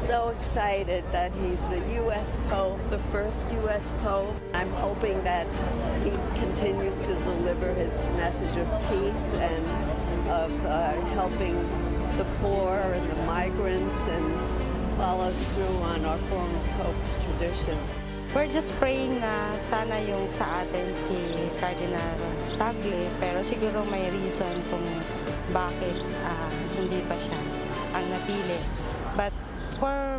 so excited that he's the U.S. Pope, the first U.S. Pope. I'm hoping that he continues to deliver his message of peace and of helping the poor and the migrants and follows through on our former Pope's tradition. We're just praying na sana yung sa atin si Cardinal Tagle, pero siguro may reason kung bakit hindi pa siya ang napili. But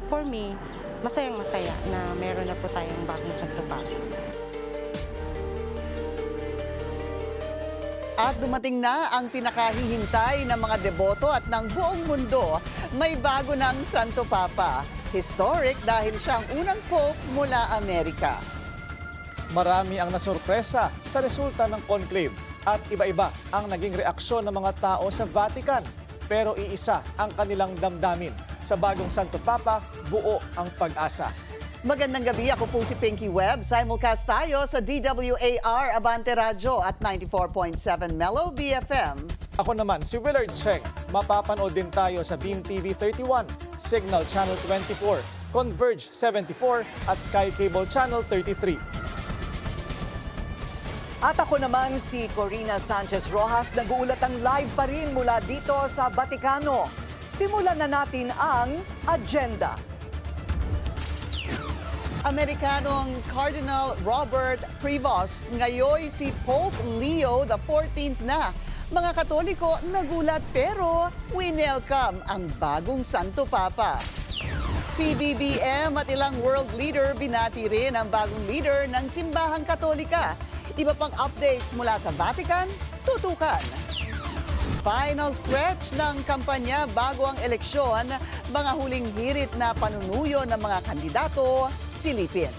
for me, masayang-masaya na meron na po tayong bagong Santo Papa. At dumating na ang pinakahihintay ng mga deboto at ng buong mundo. May bago ng Santo Papa. Historic dahil siya ang unang pope mula Amerika. Marami ang nasurpresa sa resulta ng conclave at iba-iba ang naging reaksyon ng mga tao sa Vatican. Pero iisa ang kanilang damdamin. Sa bagong Santo Papa, buo ang pag-asa. Magandang gabi, ako po si Pinky Webb. Simulcast tayo sa DWAR Abante Radyo at 94.7 Mellow BFM. Ako naman si Willard Cheng. Mapapanood din tayo sa Beam TV 31, Signal Channel 24, Converge 74 at Sky Cable Channel 33. At ako naman si Corina Sanchez Rojas, nag-uulat ang live pa rin mula dito sa Vaticano. Simulan na natin ang agenda. Amerikanong Cardinal Robert Prevost, ngayon si Pope Leo XIV na. Mga Katoliko nagulat pero winelcome ang bagong Santo Papa. PBBM at ilang world leader binati rin ang bagong leader ng Simbahang Katolika. Iba pang updates mula sa Vatican, tutukan. Final stretch ng kampanya bago ang eleksyon, mga huling hirit na panunuyo ng mga kandidato, silipin.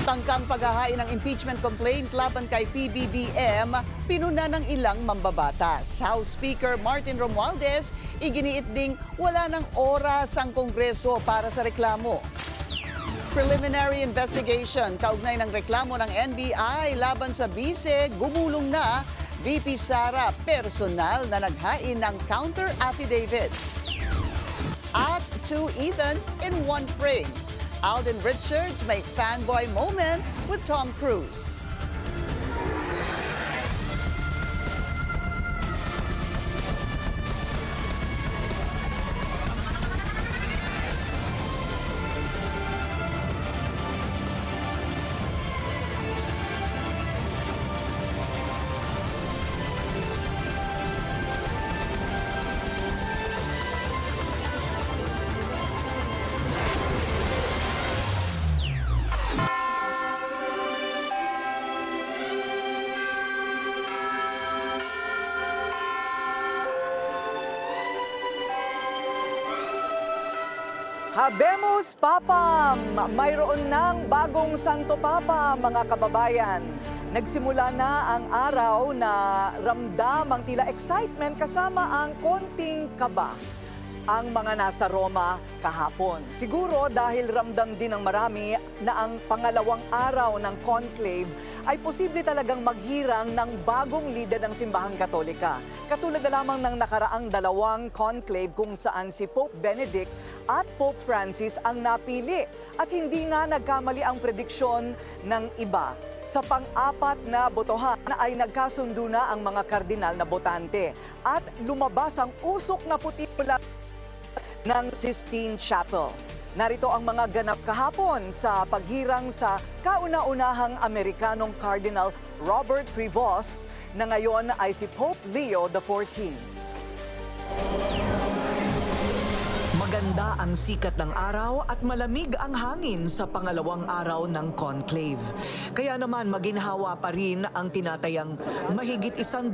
Tangkang paghahain ng impeachment complaint laban kay PBBM, pinuna ng ilang mambabatas. House Speaker Martin Romualdez, iginiit ding wala ng oras ang Kongreso para sa reklamo. Preliminary investigation kaugnay ng reklamo ng NBI laban sa bise, gumulong na. VP Sara, personal na naghain ng counter affidavit. At two Ethans in one frame. Alden Richards may fanboy moment with Tom Cruise. Habemus Papam! Mayroon ng bagong Santo Papa, mga kababayan. Nagsimula na ang araw na ramdam ang tila excitement kasama ang konting kaba. Ang mga nasa Roma kahapon. Siguro dahil ramdam din ng marami na ang pangalawang araw ng conclave ay posible talagang maghirang ng bagong lider ng Simbahang Katolika. Katulad na lamang ng nakaraang dalawang conclave kung saan si Pope Benedict at Pope Francis ang napili. At hindi nga nagkamali ang prediksyon ng iba. Sa pang-apat na botohan ay nagkasundo na ang mga kardinal na botante. At lumabas ang usok na puti mula ng Sistine Chapel. Narito ang mga ganap kahapon sa paghirang sa kauna-unahang Amerikanong Cardinal Robert Prevost na ngayon ay si Pope Leo XIV. Maganda ang sikat ng araw at malamig ang hangin sa pangalawang araw ng conclave. Kaya naman maginhawa pa rin ang tinatayang mahigit 100,000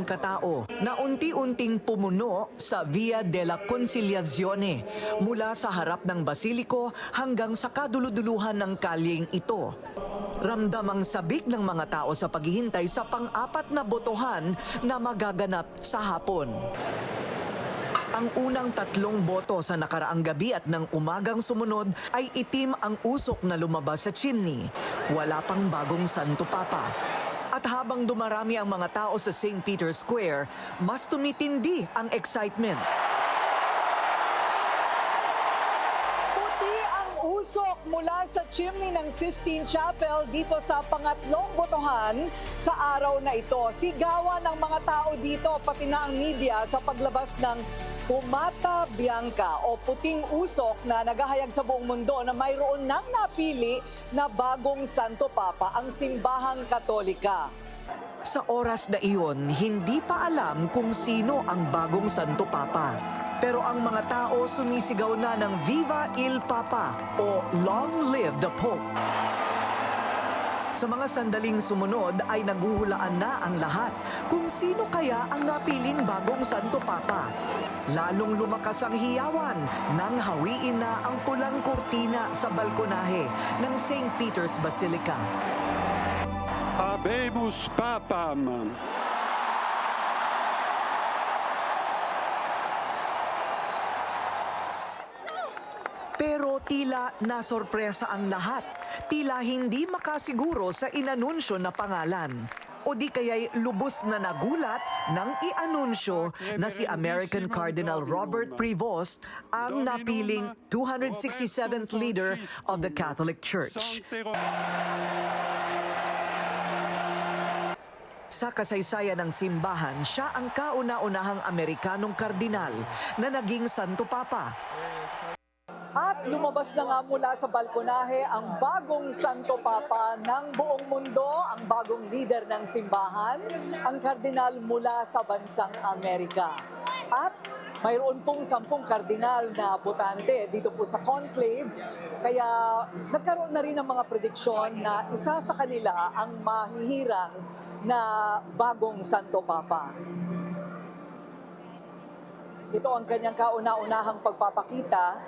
katao na unti-unting pumuno sa Via della Conciliazione mula sa harap ng basiliko hanggang sa kaduluduluhan ng kalyeng ito. Ramdam ang sabik ng mga tao sa paghihintay sa pang-apat na botohan na magaganap sa hapon. Ang unang 3 boto sa nakaraang gabi at ng umagang sumunod ay itim ang usok na lumabas sa chimney. Wala pang bagong Santo Papa. At habang dumarami ang mga tao sa St. Peter's Square, mas tumitindi ang excitement. Usok mula sa chimney ng Sistine Chapel dito sa pangatlong botohan sa araw na ito. Sigawan ng mga tao dito, pati na ang media sa paglabas ng Fumata Bianca o puting usok na naghahayag sa buong mundo na mayroon nang napili na bagong Santo Papa ang simbahang Katolika. Sa oras na iyon, hindi pa alam kung sino ang bagong Santo Papa. Pero ang mga tao sumisigaw na ng Viva il Papa o Long Live the Pope. Sa mga sandaling sumunod ay naguhulaan na ang lahat kung sino kaya ang napiling bagong Santo Papa. Lalong lumakas ang hiyawan nang hawiin na ang pulang kurtina sa balkonahe ng St. Peter's Basilica. Habemus Papam. Pero tila nasorpresa ang lahat. Tila hindi makasiguro sa inanunsyo na pangalan. O di kaya'y lubos na nagulat nang ianunsyo na si American Cardinal Robert Prevost ang napiling 267th leader of the Catholic Church. Sa kasaysayan ng simbahan, siya ang kauna-unahang Amerikanong kardinal na naging Santo Papa. At lumabas na nga mula sa balkonahe ang bagong Santo Papa ng buong mundo, ang bagong leader ng simbahan, ang kardinal mula sa bansang Amerika. At mayroon pong 10 kardinal na botante dito po sa conclave, kaya nagkaroon na rin ng mga prediksyon na isa sa kanila ang mahihirang na bagong Santo Papa. Ito ang kanyang kauna-unahang pagpapakita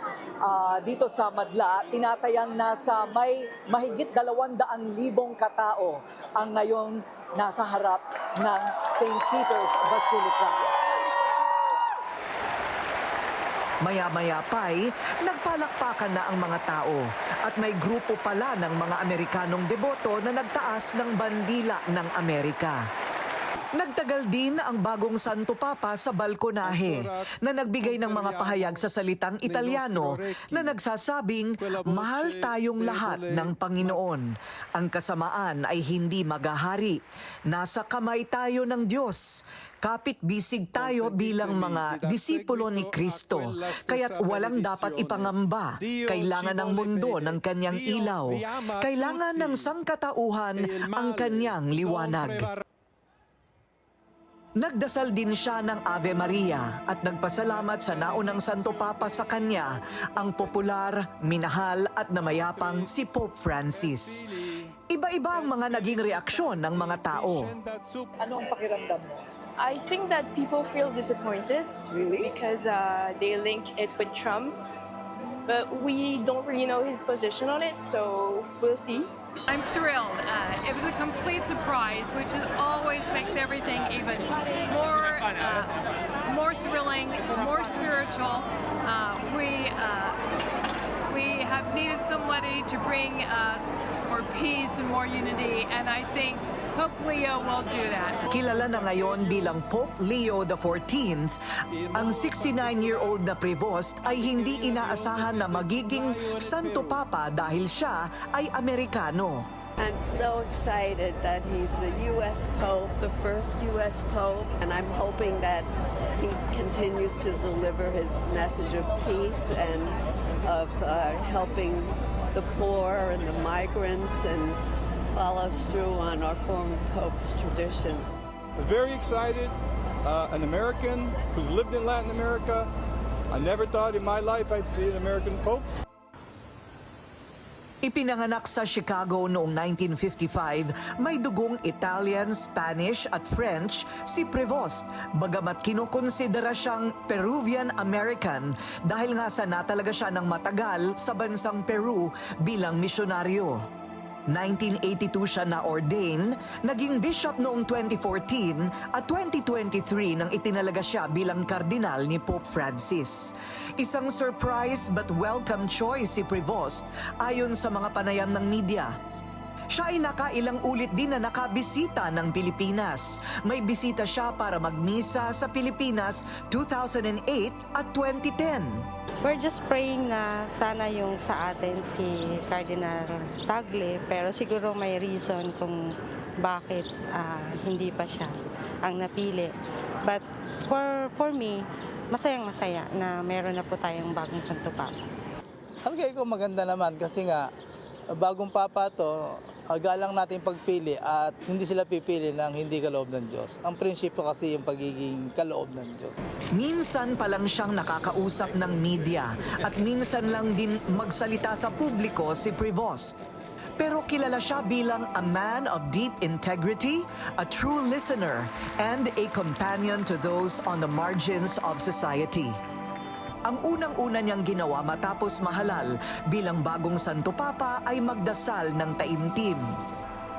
dito sa Madla. Tinatayang nasa may mahigit 200,000 katao ang ngayon nasa harap ng St. Peter's Basilica. Maya-maya pa'y nagpalakpakan na ang mga tao at may grupo pala ng mga Amerikanong deboto na nagtaas ng bandila ng Amerika. Nagtagal din ang bagong Santo Papa sa balkonahe na nagbigay ng mga pahayag sa salitang Italiano na nagsasabing mahal tayong lahat ng Panginoon. Ang kasamaan ay hindi maghahari. Nasa kamay tayo ng Diyos. Kapit-bisig tayo bilang mga disipulo ni Kristo. Kaya't walang dapat ipangamba. Kailangan ng mundo ng kanyang ilaw. Kailangan ng sangkatauhan ang kanyang liwanag. Nagdasal din siya ng Ave Maria at nagpasalamat sa naunang Santo Papa sa kanya, ang popular, minahal at namayapang si Pope Francis. Iba-iba ang mga naging reaksyon ng mga tao. Ano ang pakiramdam mo? I think that people feel disappointed Really? because they link it with Trump, but we don't really know his position on it, so we'll see. I'm thrilled. It was a complete surprise, which always makes everything even more thrilling, more spiritual. We have needed somebody to bring us more peace and more unity, and I think Pope Leo will do that. Kilala na ngayon bilang Pope Leo XIV, ang 69-year-old na Prevost ay hindi inaasahan na magiging Santo Papa dahil siya ay Amerikano. I'm so excited that he's the U.S. Pope, the first U.S. Pope, and I'm hoping that he continues to deliver his message of peace and of helping the poor and the migrants and follows through on our former Pope's tradition. Very excited, an American who's lived in Latin America. I never thought in my life I'd see an American Pope. Ipinanganak sa Chicago noong 1955, may dugong Italian, Spanish at French si Prevost, bagamat kinukonsidera siyang Peruvian-American dahil nga sanatalaga siya ng matagal sa bansang Peru bilang misyonaryo. 1982 siya na-ordain, naging bishop noong 2014 at 2023 nang itinalaga siya bilang kardinal ni Pope Francis. Isang surprise but welcome choice si Prevost ayon sa mga panayam ng media. Siya ay nakailang ulit din na nakabisita ng Pilipinas. May bisita siya para magmisa sa Pilipinas 2008 at 2010. We're just praying na sana yung sa atin si Cardinal Tagle, pero siguro may reason kung bakit hindi pa siya ang napili. But for me, masayang-masaya na meron na po tayong bagong Santo Papa. Palagay ko maganda naman kasi nga bagong papa to, galang natin pagpili at hindi sila pipili ng hindi kaloob ng Diyos. Ang prinsipyo kasi yung pagiging kaloob ng Diyos. Minsan pa lang siyang nakakausap ng media at minsan lang din magsalita sa publiko si Prevost. Pero kilala siya bilang a man of deep integrity, a true listener, and a companion to those on the margins of society. Ang unang-una niyang ginawa matapos mahalal bilang bagong Santo Papa ay magdasal ng taimtim.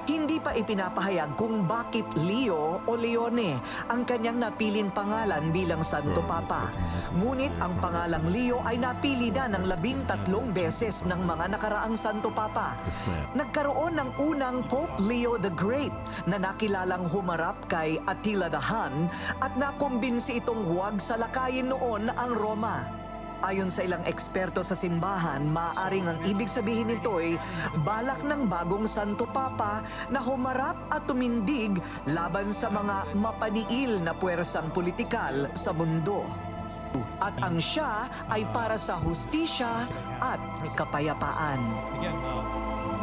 Hindi pa ipinapahayag kung bakit Leo o Leone ang kanyang napiling pangalan bilang Santo Papa. Ngunit ang pangalang Leo ay napili na ng 13 beses ng mga nakaraang Santo Papa. Nagkaroon ng unang Pope Leo the Great na nakilalang humarap kay Attila the Hun at nakumbinsi itong huwag salakayin noon ang Roma. Ayon sa ilang eksperto sa simbahan, maaaring ang ibig sabihin nito ay balak ng bagong Santo Papa na humarap at tumindig laban sa mga mapaniil na puwersang politikal sa mundo. At ang siya ay para sa hustisya at kapayapaan.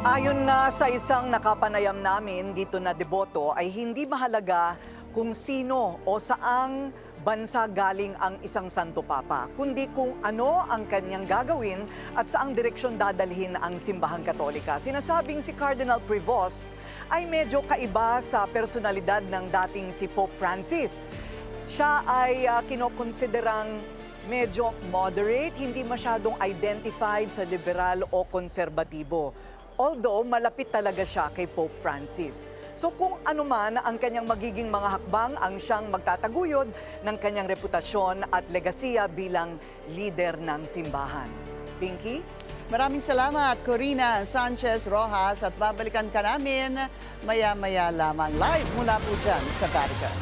Ayon na sa isang nakapanayam namin dito na deboto ay hindi mahalaga kung sino o saang bansa galing ang isang Santo Papa, kundi kung ano ang kanyang gagawin at saang direksyon dadalhin ang simbahang Katolika. Sinasabing si Cardinal Prevost ay medyo kaiba sa personalidad ng dating si Pope Francis. Siya ay kinokonsiderang medyo moderate, hindi masyadong identified sa liberal o konserbatibo. Although malapit talaga siya kay Pope Francis. So kung ano man ang kanyang magiging mga hakbang, ang siyang magtataguyod ng kanyang reputasyon at legasiya bilang leader ng simbahan. Pinky? Maraming salamat, Corina Sanchez Rojas, at babalikan ka namin maya-maya lamang live mula po dyan sa Vatican.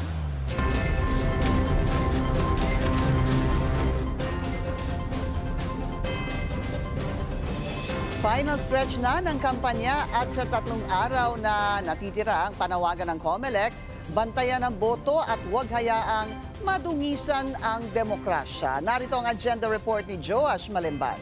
Final stretch na ng kampanya at sa 3 araw na natitira ang panawagan ng COMELEC, bantayan ang boto at huwag hayaang madungisan ang demokrasya. Narito ang agenda report ni Joash Malimbal.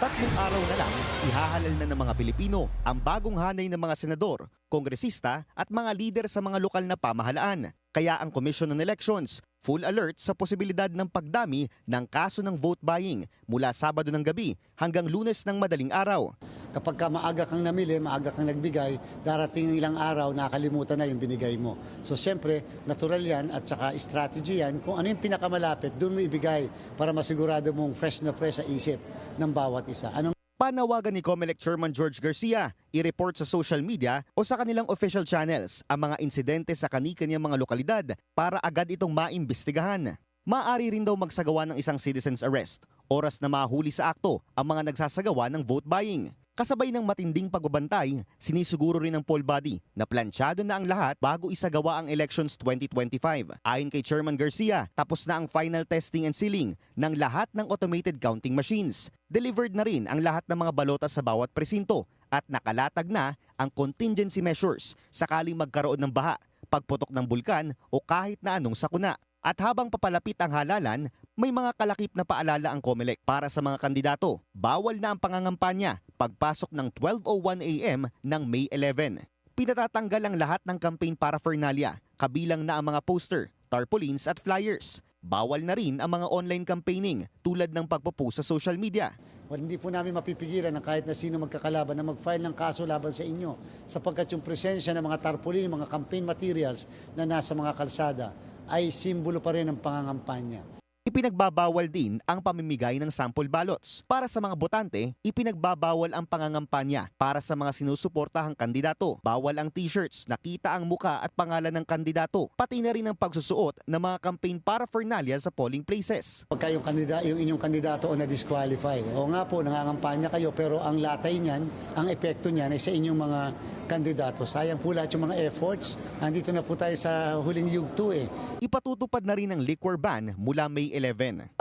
3 araw na lang, ihahalal na ng mga Pilipino ang bagong hanay ng mga senador, kongresista at mga lider sa mga lokal na pamahalaan. Kaya ang Commission on Elections, full alert sa posibilidad ng pagdami ng kaso ng vote buying mula Sabado ng gabi hanggang Lunes ng madaling araw. Kapag ka maaga kang namili, maaga kang nagbigay, darating ng ilang araw, nakalimutan na yung binigay mo. So siyempre, natural yan at saka strategy yan. Kung ano yung pinakamalapit, doon mo ibigay para masigurado mong fresh na fresh sa isip ng bawat isa. Panawagan ni COMELEC Chairman George Garcia, i-report sa social media o sa kanilang official channels ang mga insidente sa kani-kanyang mga lokalidad para agad itong maimbestigahan. Maaari rin daw magsagawa ng isang citizen's arrest, oras na mahuli sa akto ang mga nagsasagawa ng vote buying. Kasabay ng matinding pagbabantay, sinisiguro rin ng poll body na plansyado na ang lahat bago isagawa ang elections 2025. Ayon kay Chairman Garcia, tapos na ang final testing and sealing ng lahat ng automated counting machines. Delivered na rin ang lahat ng mga balota sa bawat presinto at nakalatag na ang contingency measures sakaling magkaroon ng baha, pagputok ng bulkan o kahit na anong sakuna. At habang papalapit ang halalan, may mga kalakip na paalala ang COMELEC para sa mga kandidato. Bawal na ang pangangampanya pagpasok ng 12:01 AM ng May 11. Pinatatanggal ang lahat ng campaign paraphernalia, kabilang na ang mga poster, tarpaulins at flyers. Bawal na rin ang mga online campaigning tulad ng pagpo-post sa social media. Hindi po namin mapipigilan ng kahit na sino magkakalaban na mag-file ng kaso laban sa inyo sapagkat yung presensya ng mga tarpaulin, mga campaign materials na nasa mga kalsada ay simbolo pa rin ng pangangampanya. Ipinagbabawal din ang pamimigay ng sample ballots. Para sa mga botante, ipinagbabawal ang pangangampanya para sa mga sinusuportahang kandidato. Bawal ang t-shirts, nakita ang muka at pangalan ng kandidato, pati na rin ang pagsusuot ng mga campaign paraphernalia sa polling places. Pagka yung inyong kandidato o na-disqualify, o nga po, nangangampanya kayo, pero ang latay niyan, ang epekto niyan ay sa inyong mga kandidato. Sayang po lahat yung mga efforts. Andito na po tayo sa huling yugto eh. Ipatutupad na rin ang liquor ban mula May 11.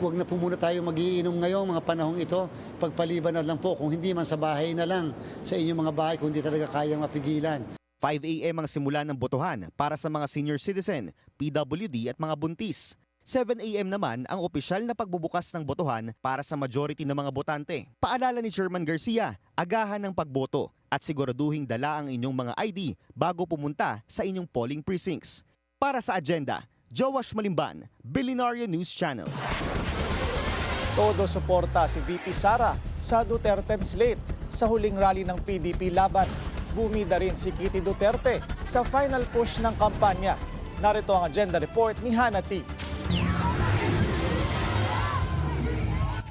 Huwag na po muna tayo magiinom ngayong mga panahong ito. Pagpaliban na lang po, kung hindi man sa bahay na lang, sa inyong mga bahay, kung hindi talaga kayang mapigilan. 5 a.m. ang simula ng botohan para sa mga senior citizen, PWD at mga buntis. 7 a.m. naman ang opisyal na pagbubukas ng botohan para sa majority ng mga botante. Paalala ni Chairman Garcia, agahan ng pagboto at siguraduhing dala ang inyong mga ID bago pumunta sa inyong polling precincts. Para sa agenda, Joash Malimban, Billionaire News Channel. Todo suporta si VP Sara sa Duterte slate sa huling rally ng PDP laban. Bumida rin si Kitty Duterte sa final push ng kampanya. Narito ang agenda report ni Hannah T.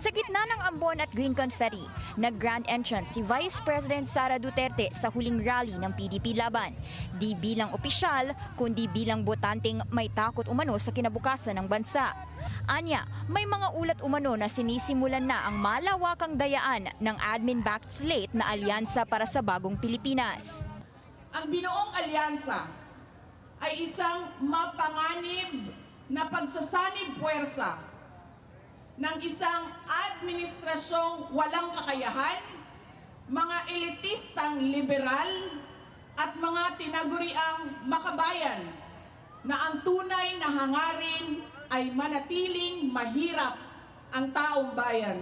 Sa gitna ng ambon at green confetti, nag-grand entrance si Vice President Sara Duterte sa huling rally ng PDP laban. Di bilang opisyal, kundi bilang botanteng may takot umano sa kinabukasan ng bansa. Anya, may mga ulat umano na sinisimulan na ang malawakang dayaan ng admin-backed slate na alyansa para sa bagong Pilipinas. Ang binuong alyansa ay isang mapanganib na pagsasanib puwersa ng isang administrasyong walang kakayahan, mga elitistang liberal at mga tinaguriang makabayan na ang tunay na hangarin ay manatiling mahirap ang taong bayan.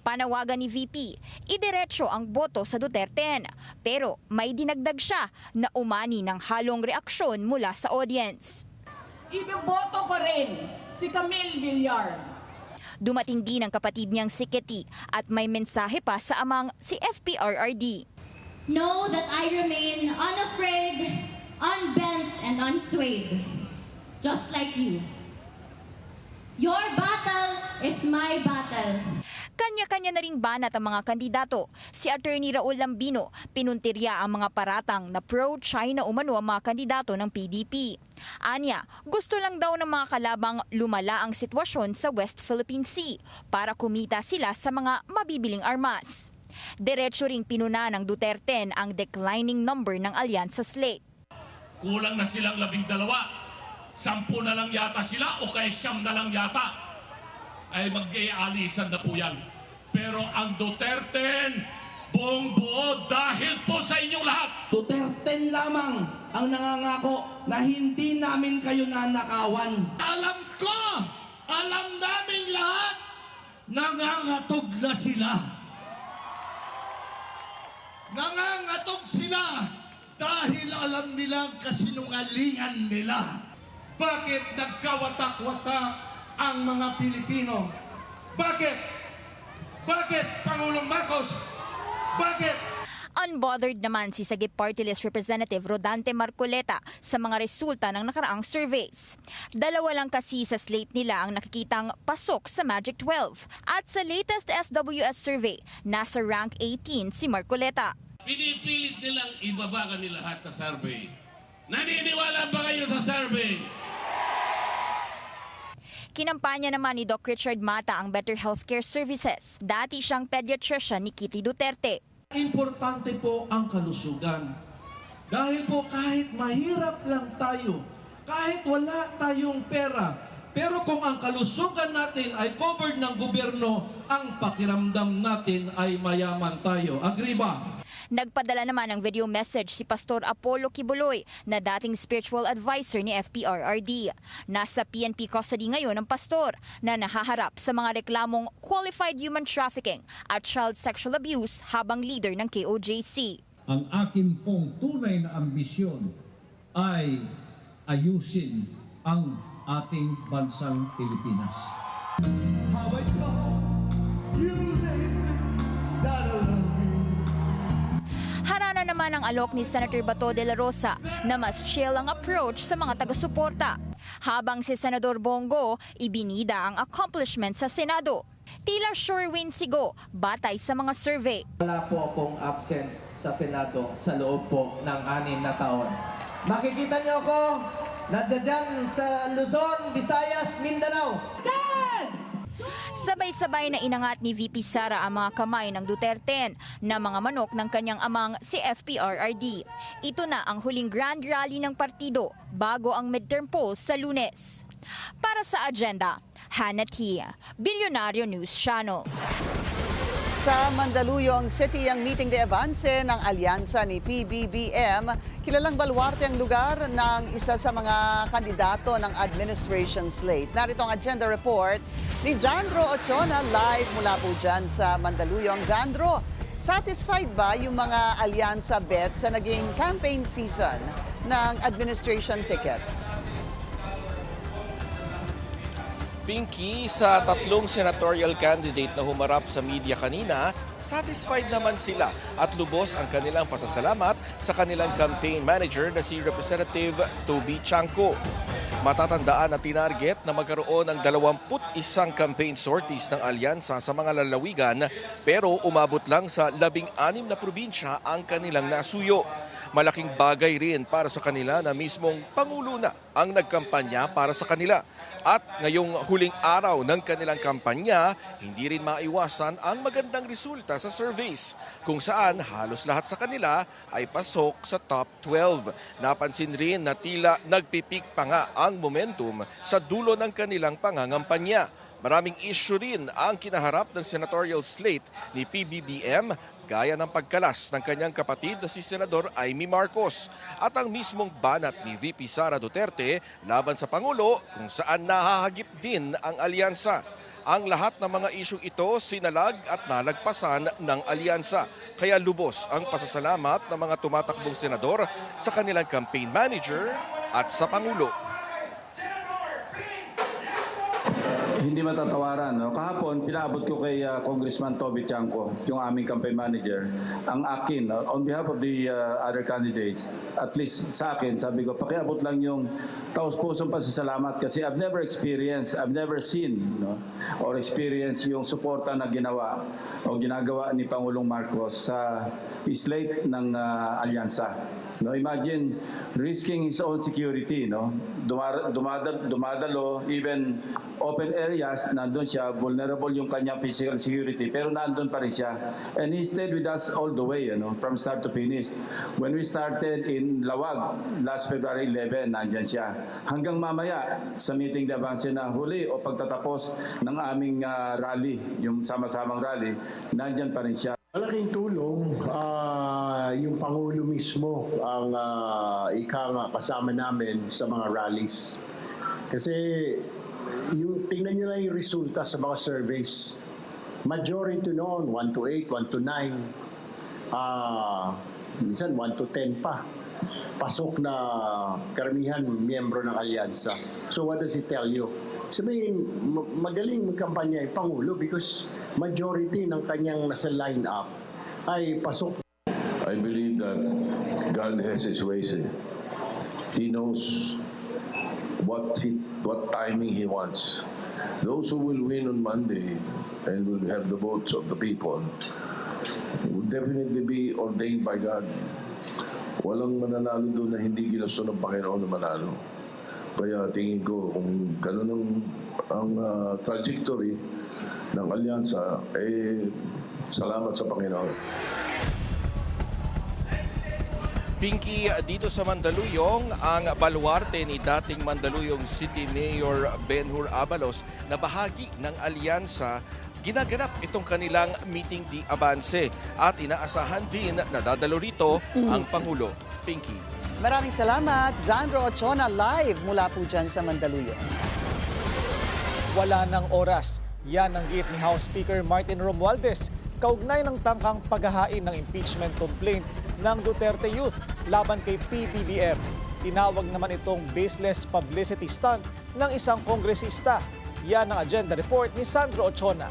Panawagan ni VP, idiretso ang boto sa Duterte. Pero may dinagdag siya na umani ng halong reaksyon mula sa audience. Iboboto ko rin si Camille Villar. Dumating din ang kapatid niyang si Kitty at may mensahe pa sa amang si FPRRD. Know that I remain unafraid, unbent, and unswayed, just like you. Your battle is my battle. Kanya-kanya na ring banat ang mga kandidato. Si Attorney Raul Lambino, pinuntirya ang mga paratang na pro-China umano ang mga kandidato ng PDP. Anya, gusto lang daw ng mga kalabang lumala ang sitwasyon sa West Philippine Sea para kumita sila sa mga mabibiling armas. Diretso ring pinuna ng Duterte ang declining number ng alyansa slate. Kulang na silang 12. 10 na lang yata sila o kaya 9 na lang yata. Ay mag-ialisan na po yan. Pero ang Duterte, buong buo dahil po sa inyong lahat. Duterte lamang ang nangangako na hindi namin kayo nanakawan. Alam ko, alam namin lahat, nangangatog na sila. Nangangatog sila dahil alam nilang kasinungalingan nila. Bakit nagkawatak-watak ang mga Pilipino? Bakit? Bakit, Pangulong Marcos? Bakit? Unbothered naman si Sagip Party List Representative Rodante Marcoleta sa mga resulta ng nakaraang surveys. 2 lang kasi sa slate nila ang nakikitang pasok sa Magic 12. At sa latest SWS survey, nasa rank 18 si Marcoleta. Pinipilit nilang ibaba kami lahat sa survey. Naniniwala ba kayo sa survey? Kinampanya naman ni Doc Richard Mata ang Better Healthcare Services. Dati siyang pediatrician ni Kitty Duterte. Importante po ang kalusugan. Dahil po kahit mahirap lang tayo, kahit wala tayong pera, pero kung ang kalusugan natin ay covered ng gobyerno, ang pakiramdam natin ay mayaman tayo. Agree ba? Nagpadala naman ng video message si Pastor Apollo Kibuloy na dating spiritual advisor ni FPRRD. Nasa PNP custody ngayon ang pastor na nahaharap sa mga reklamong qualified human trafficking at child sexual abuse habang leader ng KOJC. Ang akin pong tunay na ambisyon ay ayusin ang ating bansang Pilipinas. How I told you lately that I love you. Harana naman naman ang alok ni Senator Bato de la Rosa na mas chill ang approach sa mga taga-suporta. Habang si Senador Bongo, ibinida ang accomplishment sa Senado. Tila sure win si Go, batay sa mga survey. Wala po akong absent sa Senado sa loob po ng 6 na taon. Makikita niyo ako, nandiyan sa Luzon, Visayas, Mindanao. Sabay-sabay na inangat ni VP Sara ang mga kamay ng Duterte na mga manok ng kanyang amang si FPRRD. Ito na ang huling grand rally ng partido bago ang midterm polls sa Lunes. Para sa agenda, Hannah T., Bilyonaryo News Channel. Sa Mandaluyong City ang meeting de avance ng alyansa ni PBBM, kilalang baluarte ang lugar ng isa sa mga kandidato ng administration slate. Narito ang agenda report ni Zandro Ochona live mula po dyan sa Mandaluyong. Zandro, satisfied ba yung mga alyansa bet sa naging campaign season ng administration ticket? Pinky, sa 3 senatorial candidate na humarap sa media kanina, satisfied naman sila at lubos ang kanilang pasasalamat sa kanilang campaign manager na si Representative Toby Chanco. Matatandaan na tinarget na magkaroon ng 21 campaign sorties ng alyansa sa mga lalawigan pero umabot lang sa 16 na probinsya ang kanilang nasuyo. Malaking bagay rin para sa kanila na mismong Pangulo na ang nagkampanya para sa kanila. At ngayong huling araw ng kanilang kampanya, hindi rin maiwasan ang magandang resulta sa surveys kung saan halos lahat sa kanila ay pasok sa top 12. Napansin rin na tila nagpipik pa nga ang momentum sa dulo ng kanilang pangangampanya. Maraming issue rin ang kinaharap ng senatorial slate ni PBBM gaya ng pagkalas ng kanyang kapatid na si Senador Amy Marcos at ang mismong banat ni VP Sara Duterte laban sa Pangulo kung saan nahahagip din ang alyansa. Ang lahat ng mga isyong ito sinalag at nalagpasan ng alyansa. Kaya lubos ang pasasalamat ng mga tumatakbong senador sa kanilang campaign manager at sa Pangulo. Hindi matatawaran. No? Kahapon, pinaabot ko kay Congressman Toby Chanco, yung aming campaign manager, ang akin, on behalf of the other candidates, at least sa akin, sabi ko, pakiabot lang yung taos-pusong pasasalamat kasi I've never experienced, I've never seen, no? or experienced yung suporta na ginawa o ginagawa ni Pangulong Marcos sa slate ng alyansa. No, imagine risking his own security, no? Dumadalo, even open areas, nandun siya, vulnerable yung kanyang physical security, pero nandun pa rin siya. And he stayed with us all the way, from start to finish. When we started in Lawag, last February 11, nandyan siya. Hanggang mamaya, sa meeting de avance na huli o pagtatapos ng aming rally, yung sama-samang rally, nandyan pa rin siya. Malaking tulong yung Pangulo mismo ang kasama namin sa mga rallies. Kasi tingnan nyo lang yung resulta sa mga surveys. Majority noon, 1 to 8, 1 to 9, minsan 1 to 10 pa. Pasok na karamihan miyembro ng alyansa. So what does it tell you? Sabihin, magaling magkampanya yung Pangulo because majority ng kanyang nasa line-up ay pasok. I believe that God has His ways. He knows what timing He wants. Those who will win on Monday and will have the votes of the people will definitely be ordained by God. Walang mananalo doon na hindi ginusto ng Panginoon na manalo. Kaya tingin ko kung gano'n ang trajectory ng alyansa, salamat sa Panginoon. Pinky, dito sa Mandaluyong, ang baluarte ni dating Mandaluyong City Mayor Benhur Abalos na bahagi ng alyansa, ginaganap itong kanilang meeting di avance at inaasahan din na dadalo rito ang Pangulo. Pinky. Maraming salamat, Zandro Ochona, live mula po dyan sa Mandaluyong. Wala ng oras. Yan ang giit ni House Speaker Martin Romualdez kaugnay ng tangkang paghahain ng impeachment complaint ng Duterte Youth laban kay PBBM. Tinawag naman itong baseless publicity stunt ng isang kongresista. Yan ang agenda report ni Sandro Ochona.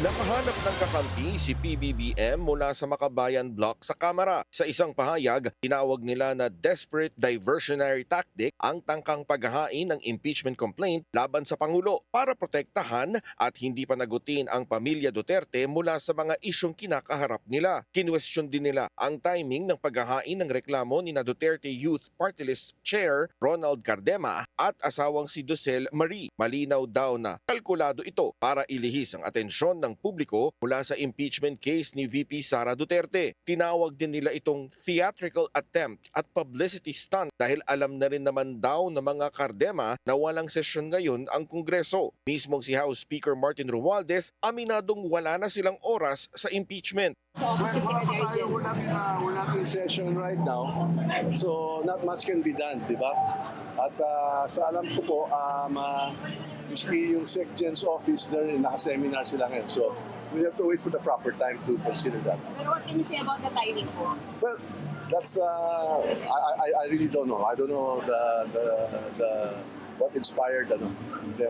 Nakahanap ng kakampi si PBBM mula sa Makabayan Block sa Kamara. Sa isang pahayag, tinawag nila na desperate diversionary tactic ang tangkang paghahain ng impeachment complaint laban sa Pangulo para protektahan at hindi panagutin ang pamilya Duterte mula sa mga isyong kinakaharap nila. Kinwestiyon din nila ang timing ng paghahain ng reklamo ni na Duterte Youth Party List Chair Ronald Cardema at asawang si Ducel Marie. Malinaw daw na kalkulado ito para ilihis ang atensyon ng publiko mula sa impeachment case ni VP Sara Duterte. Tinawag din nila itong theatrical attempt at publicity stunt dahil alam na rin naman daw ng mga Cardema na walang sesyon ngayon ang Kongreso. Mismong si House Speaker Martin Romualdez aminadong wala na silang oras sa impeachment. Wala natin session right now, so not much can be done, di ba? At sa alam ko po, yung SecGen's office there, naka-seminar sila ngayon. So, we have to wait for the proper time to consider that. Pero what can you say about the timing po? Well, that's, I really don't know. I don't know what inspired them,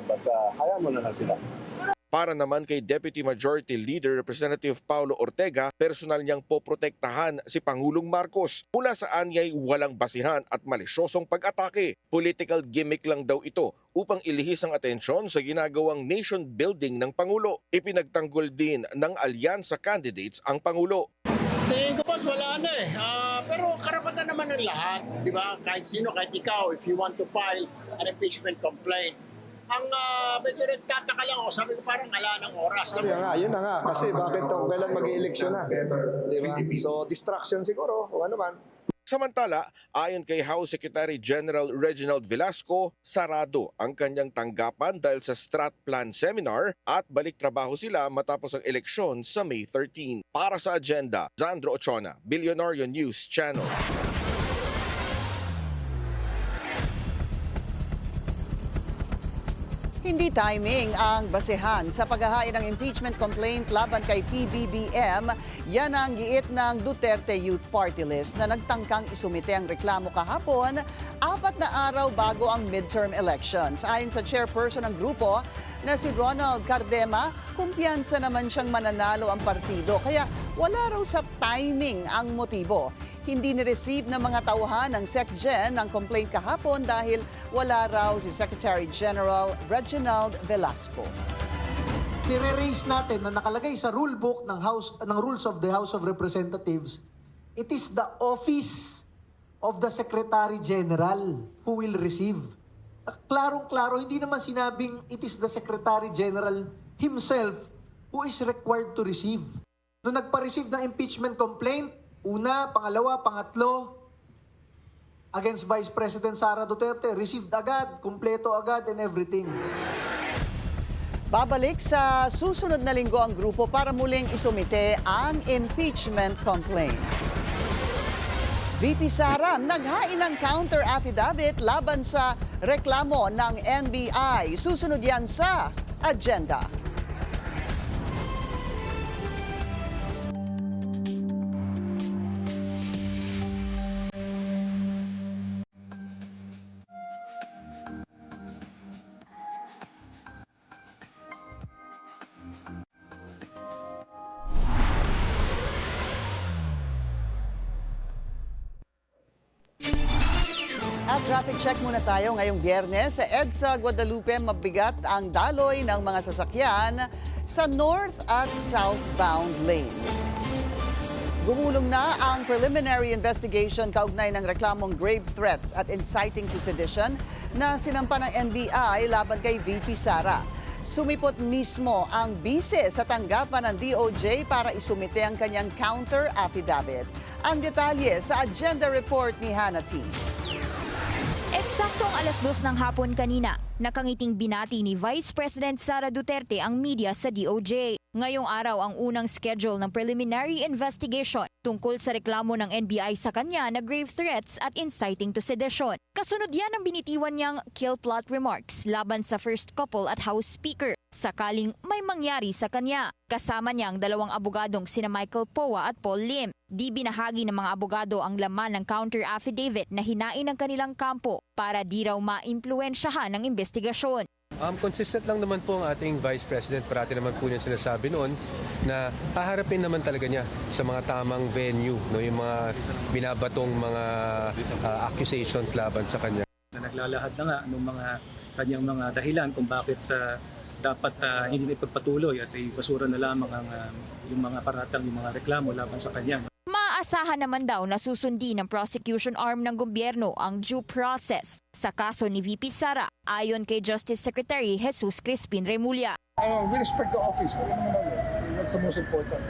but hayaan mo na lang sila. Para naman kay Deputy Majority Leader Representative Paulo Ortega, personal niyang poprotektahan si Pangulong Marcos mula sa anyay walang basihan at malisyosong pag-atake. Political gimmick lang daw ito upang ilihis ang atensyon sa ginagawang nation building ng Pangulo. Ipinagtanggol din ng alyansa candidates ang Pangulo. Tingin ko boss, wala na eh. Pero karapatan naman ng lahat, di ba? Kahit sino, kahit ikaw, if you want to file an impeachment complaint. Ang medyo nagtataka lang ako, sabi ko parang ala ng oras. Yun na nga, kasi bakit kailan mag-i-eleksyon na? Di ba? So distraction siguro, o ano man. Samantala, ayon kay House Secretary General Reginald Velasco, sarado ang kanyang tanggapan dahil sa Strat Plan Seminar at balik trabaho sila matapos ang eleksyon sa May 13. Para sa agenda, Zandro Ochona, Billionario News Channel. Hindi timing ang basehan sa paghahain ng impeachment complaint laban kay PBBM. Yan ang giit ng Duterte Youth Party List na nagtangkang isumite ang reklamo kahapon, 4 na araw bago ang midterm elections. Ayon sa chairperson ng grupo na si Ronald Cardema, kumpiyansa naman siyang mananalo ang partido. Kaya wala raw sa timing ang motibo. Hindi ni-receive ng mga tauhan ng SecGen ang complaint kahapon dahil wala raw si Secretary General Reginald Velasco. Nire-raise natin na nakalagay sa rule book ng Rules of the House of Representatives, it is the office of the Secretary General who will receive. Klarong-klaro, hindi naman sinabing it is the Secretary General himself who is required to receive. Nung nagpa-receive ng impeachment complaint, una, pangalawa, pangatlo, against Vice President Sara Duterte, received agad, kumpleto agad and everything. Babalik sa susunod na linggo ang grupo para muling isumite ang impeachment complaint. VP Sara naghain ng counter affidavit laban sa reklamo ng NBI. Susunod yan sa agenda. At traffic check muna tayo ngayong Biyernes. Sa EDSA Guadalupe, mabigat ang daloy ng mga sasakyan sa north at southbound lanes. Gumulong na ang preliminary investigation kaugnay ng reklamong grave threats at inciting to sedition na sinampa ng NBI laban kay VP Sara. Sumipot mismo ang bise sa tanggapan ng DOJ para isumite ang kanyang counter affidavit. Ang detalye sa agenda report ni Hannah T. Eksaktong 2:00 ng hapon kanina, nakangiting binati ni Vice President Sara Duterte ang media sa DOJ. Ngayong araw ang unang schedule ng preliminary investigation tungkol sa reklamo ng NBI sa kanya na grave threats at inciting to sedition. Kasunod yan ang binitiwan niyang kill plot remarks laban sa first couple at House Speaker sakaling may mangyari sa kanya. Kasama niya ang 2 abogadong sina Michael Poa at Paul Lim. Di binahagi ng mga abogado ang laman ng counter affidavit na hinain ng kanilang kampo para di raw maimpluwensyahan ng investigasyon. Consistent lang naman po ang ating Vice President. Parati naman po niya sinasabi noon na haharapin naman talaga niya sa mga tamang venue, no, yung mga binabatong mga accusations laban sa kanya. Naglalahad na nga ng mga kanyang mga dahilan kung bakit dapat hindi na ipagpatuloy at ibasura na lamang yung mga paratang, yung mga reklamo laban sa kanya. Maaasahan naman daw na susundin ng prosecution arm ng gobyerno ang due process sa kaso ni VP Sara ayon kay Justice Secretary Jesus Crispin Remulla. We respect the office. That's the most important.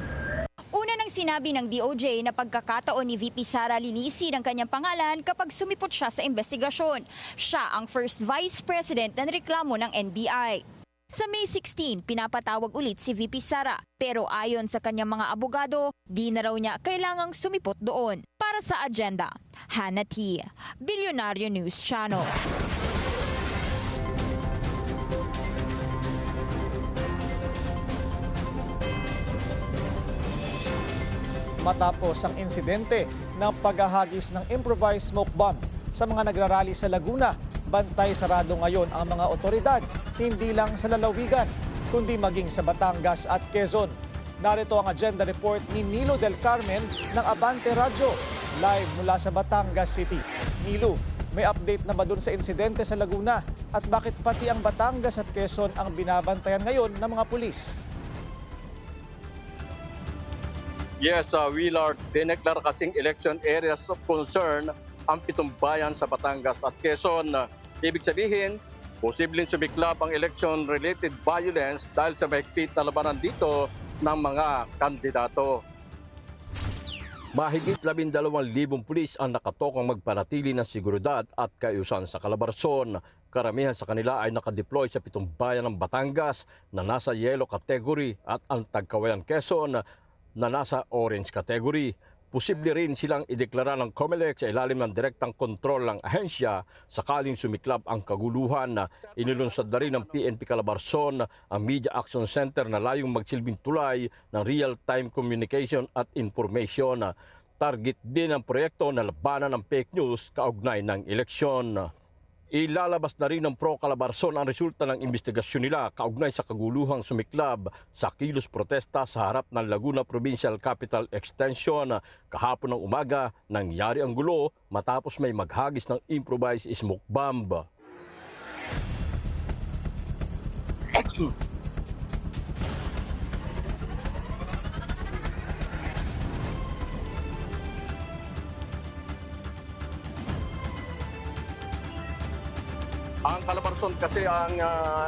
Una nang sinabi ng DOJ na pagkakataon ni VP Sara linisin ang kanyang pangalan kapag sumipot siya sa investigasyon. Siya ang first Vice President na reklamo ng NBI. Sa May 16, pinapatawag ulit si VP Sara pero ayon sa kanyang mga abogado, di na raw niya kailangang sumipot doon. Para sa agenda, Hannah T. Bilyonaryo News Channel. Matapos ang insidente ng paghahagis ng improvised smoke bomb sa mga nagrarally sa Laguna, bantay sarado ngayon ang mga otoridad, hindi lang sa lalawigan, kundi maging sa Batangas at Quezon. Narito ang agenda report ni Nilo Del Carmen ng Abante Radyo, live mula sa Batangas City. Nilo, may update na ba dun sa insidente sa Laguna at bakit pati ang Batangas at Quezon ang binabantayan ngayon ng mga pulis? Yes, Willard, dineklara kasing election areas of concern ang 7 bayan sa Batangas at Quezon. Ibig sabihin, posibleng sumiklab ang election-related violence dahil sa mahigpit na labanan dito ng mga kandidato. Mahigit 12,000 pulis ang nakatokang magpanatili ng seguridad at kaayusan sa Calabarzon. Karamihan sa kanila ay nakadeploy sa 7 bayan ng Batangas na nasa yellow category at ang Tagkawayan Quezon na nasa orange category. Posible rin silang ideklara ng COMELEC sa ilalim ng direktang kontrol ng ahensya sakaling sumiklab ang kaguluhan. Inilunsad na rin ng PNP Calabarzon ang Media Action Center na layong magsilbing tulay ng real-time communication at information. Target din ang proyekto na labanan ng fake news kaugnay ng eleksyon. Ilalabas na rin ng Pro Calabarzon ang resulta ng investigasyon nila kaugnay sa kaguluhang sumiklab sa kilos protesta sa harap ng Laguna Provincial Capital Extension. Kahapon ng umaga, nangyari ang gulo matapos may maghagis ng improvised smoke bomb. Ang Calabarzon kasi ang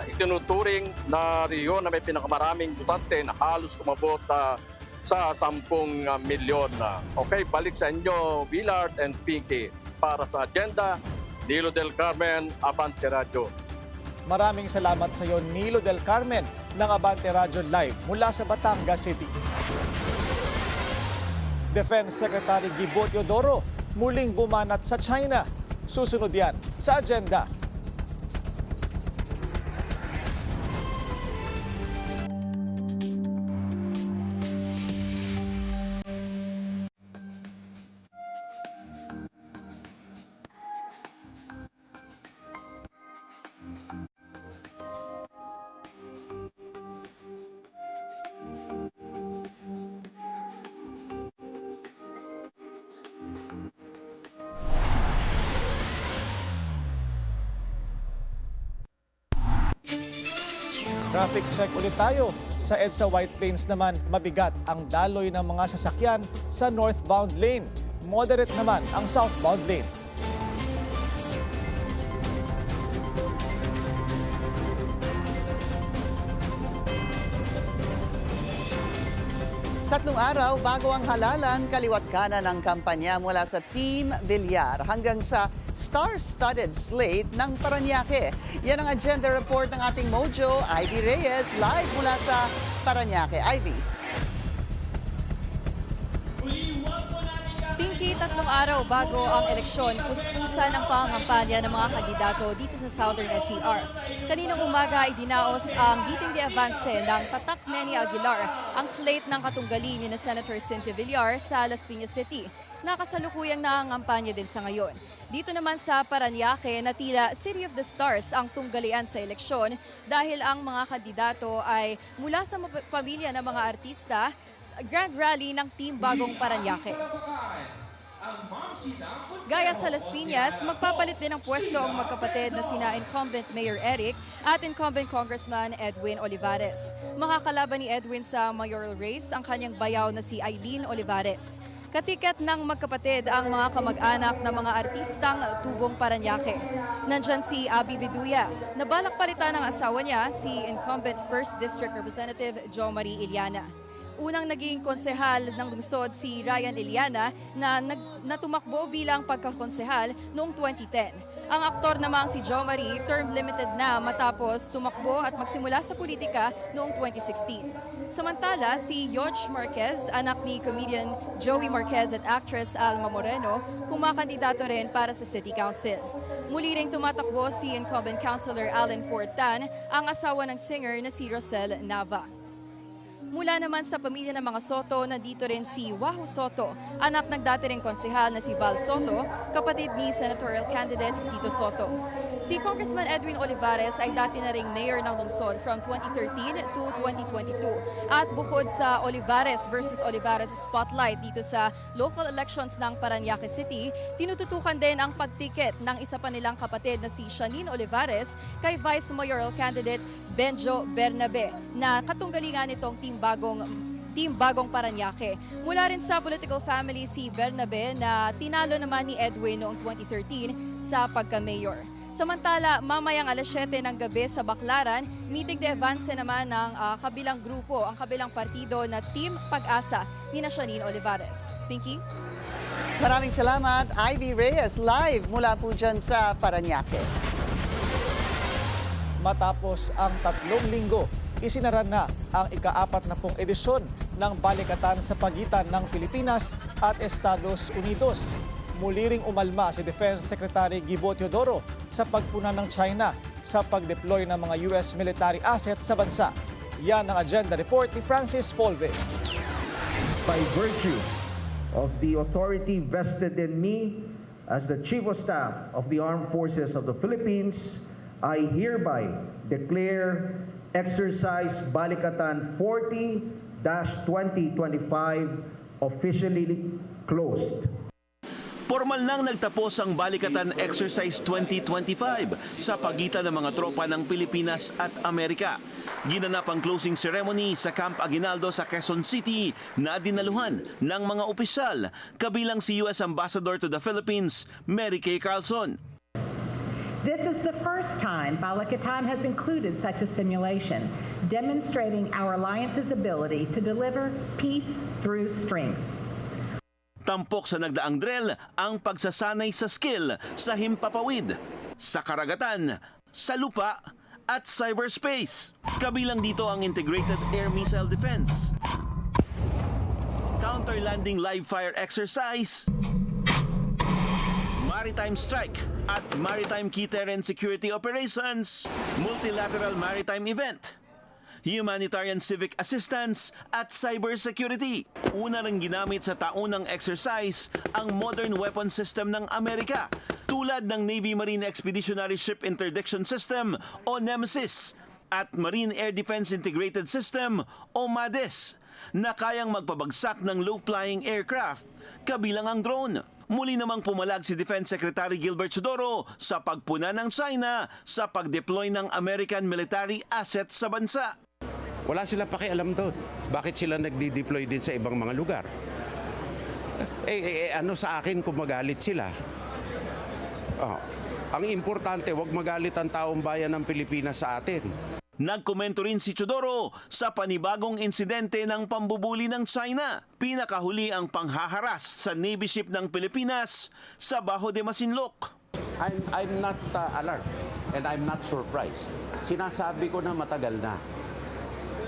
itinuturing na riyon na may pinakamaraming botante na halos kumabot sa 10 milyon. Okay, balik sa inyo, Willard and Pinky. Para sa agenda, Nilo Del Carmen, Abante Radyo. Maraming salamat sa iyo, Nilo Del Carmen ng Abante Radyo Live mula sa Batangas City. Defense Secretary Gibo Teodoro muling bumanat sa China. Susunod yan sa agenda. Traffic check ulit tayo. Sa EDSA White Plains naman, mabigat ang daloy ng mga sasakyan sa northbound lane. Moderate naman ang southbound lane. Tatlong araw bago ang halalan, kaliwat kanan ang kampanya mula sa Team Villar hanggang sa star-studded slate ng Parañaque. Yan ang agenda report ng ating Mojo, Ivy Reyes, live mula sa Parañaque. Ivy. Pinky, tatlong araw bago ang eleksyon, puspusan ang pangangampanya ng mga kandidato dito sa Southern NCR. Kaninang umaga ay dinaos ang Beating the Avance ng Tatak Neni Aguilar, ang slate ng katunggali ni na Senator Cynthia Villar sa Las Piñas City. nakasalukuyang nangangampanya din sa ngayon. Dito naman sa Parañaque na tila City of the Stars ang tunggalian sa eleksyon dahil ang mga kandidato ay mula sa pamilya ng mga artista, grand rally ng Team Bagong Parañaque. Gaya sa Las Piñas, magpapalit din ng pwesto ang magkapatid na sina incumbent Mayor Eric at incumbent Congressman Edwin Olivares. Makakalaban ni Edwin sa mayoral race ang kanyang bayaw na si Eileen Olivares. Katikat ng magkapatid ang mga kamag-anak ng mga artistang tubong Parañaque. Nandyan si Abby Viduya, na balak palitan ng asawa niya, si incumbent 1st District Representative Jo Marie Iliana. Unang naging konsehal ng lungsod si Ryan Iliana na tumakbo bilang pagkakonsehal noong 2010. Ang aktor namang si Jo Marie, term limited na matapos tumakbo at magsimula sa politika noong 2016. Samantala, si George Marquez, anak ni comedian Joey Marquez at actress Alma Moreno, kumakandidato rin para sa City Council. Muli ring tumatakbo si incumbent Councilor Alan Fortan, ang asawa ng singer na si Rosel Nava. Mula naman sa pamilya ng mga Soto, nandito rin si Wahoo Soto, anak ng dati ring konsehal na si Val Soto, kapatid ni senatorial candidate Tito Soto. Si Congressman Edwin Olivares ay dati na ring mayor ng lungsod from 2013 to 2022. At bukod sa Olivares versus Olivares spotlight dito sa local elections ng Parañaque City, tinututukan din ang pagtiket ng isa pa nilang kapatid na si Shanine Olivares kay Vice Mayoral candidate Benjo Bernabe na katunggalingan nitong Team Bagong Parañaque. Mula rin sa political family si Bernabe na tinalo naman ni Edwin noong 2013 sa pagka-mayor. Samantala, mamayang alas 7 ng gabi sa Baclaran, meeting de avance naman ng kabilang grupo, ang kabilang partido na Team Pag-asa ni Shanine Olivares. Pinky? Maraming salamat, Ivy Reyes, live mula po dyan sa Parañaque. Matapos ang 3 linggo, isinara na ang ika-40 edisyon ng balikatan sa pagitan ng Pilipinas at Estados Unidos. Muli ring umalma si Defense Secretary Gibo Teodoro sa pagpuna ng China sa pag-deploy ng mga US military assets sa bansa. Yan ang agenda report ni Francis Folve. By virtue of the authority vested in me as the Chief of Staff of the Armed Forces of the Philippines, I hereby declare Exercise Balikatan 40-2025 officially closed. Formal nang nagtapos ang Balikatan Exercise 2025 sa pagitan ng mga tropa ng Pilipinas at Amerika. Ginanap ang closing ceremony sa Camp Aguinaldo sa Quezon City na dinaluhan ng mga opisyal, kabilang si US Ambassador to the Philippines, Mary Kay Carlson. This is the first time Balikatan has included such a simulation, demonstrating our alliance's ability to deliver peace through strength. Tampok sa nagdaang drill ang pagsasanay sa skill sa himpapawid, sa karagatan, sa lupa at cyberspace. Kabilang dito ang Integrated Air Missile Defense, Counter-Landing Live Fire Exercise, Maritime Strike at Maritime Key Terrain Security Operations, Multilateral Maritime Event, Humanitarian Civic Assistance at Cybersecurity. Una ring ginamit sa taunang exercise ang Modern Weapon System ng Amerika tulad ng Navy Marine Expeditionary Ship Interdiction System o NEMSIS at Marine Air Defense Integrated System o MADES na kayang magpabagsak ng low-flying aircraft, kabilang ang drone. Muli namang pumalag si Defense Secretary Gilbert Chodoro sa pagpuna ng China sa pag-deploy ng American military assets sa bansa. Wala silang pakialam doon. Bakit sila nagdi-deploy din sa ibang mga lugar? Ano sa akin kung magalit sila? Ang importante, huwag magalit ang taong bayan ng Pilipinas sa atin. Nagkomento rin si Chodoro sa panibagong insidente ng pambubuli ng China. Pinakahuli ang panghaharas sa Navy ship ng Pilipinas sa Bajo de Masinloc. I'm not alarmed and I'm not surprised. Sinasabi ko na matagal na.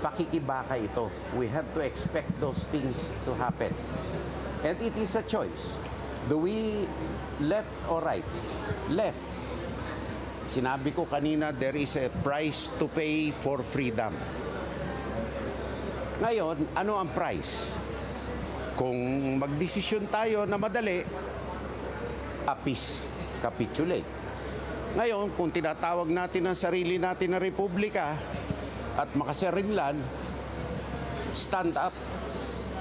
Pakikibaka ito. We have to expect those things to happen. And it is a choice. Do we left or right? Left. Sinabi ko kanina, there is a price to pay for freedom. Ngayon, ano ang price? Kung magdesisyon tayo na madali, apis capitulate. Ngayon, kung tinatawag natin ang sarili natin na republika at makasarinlan, stand up.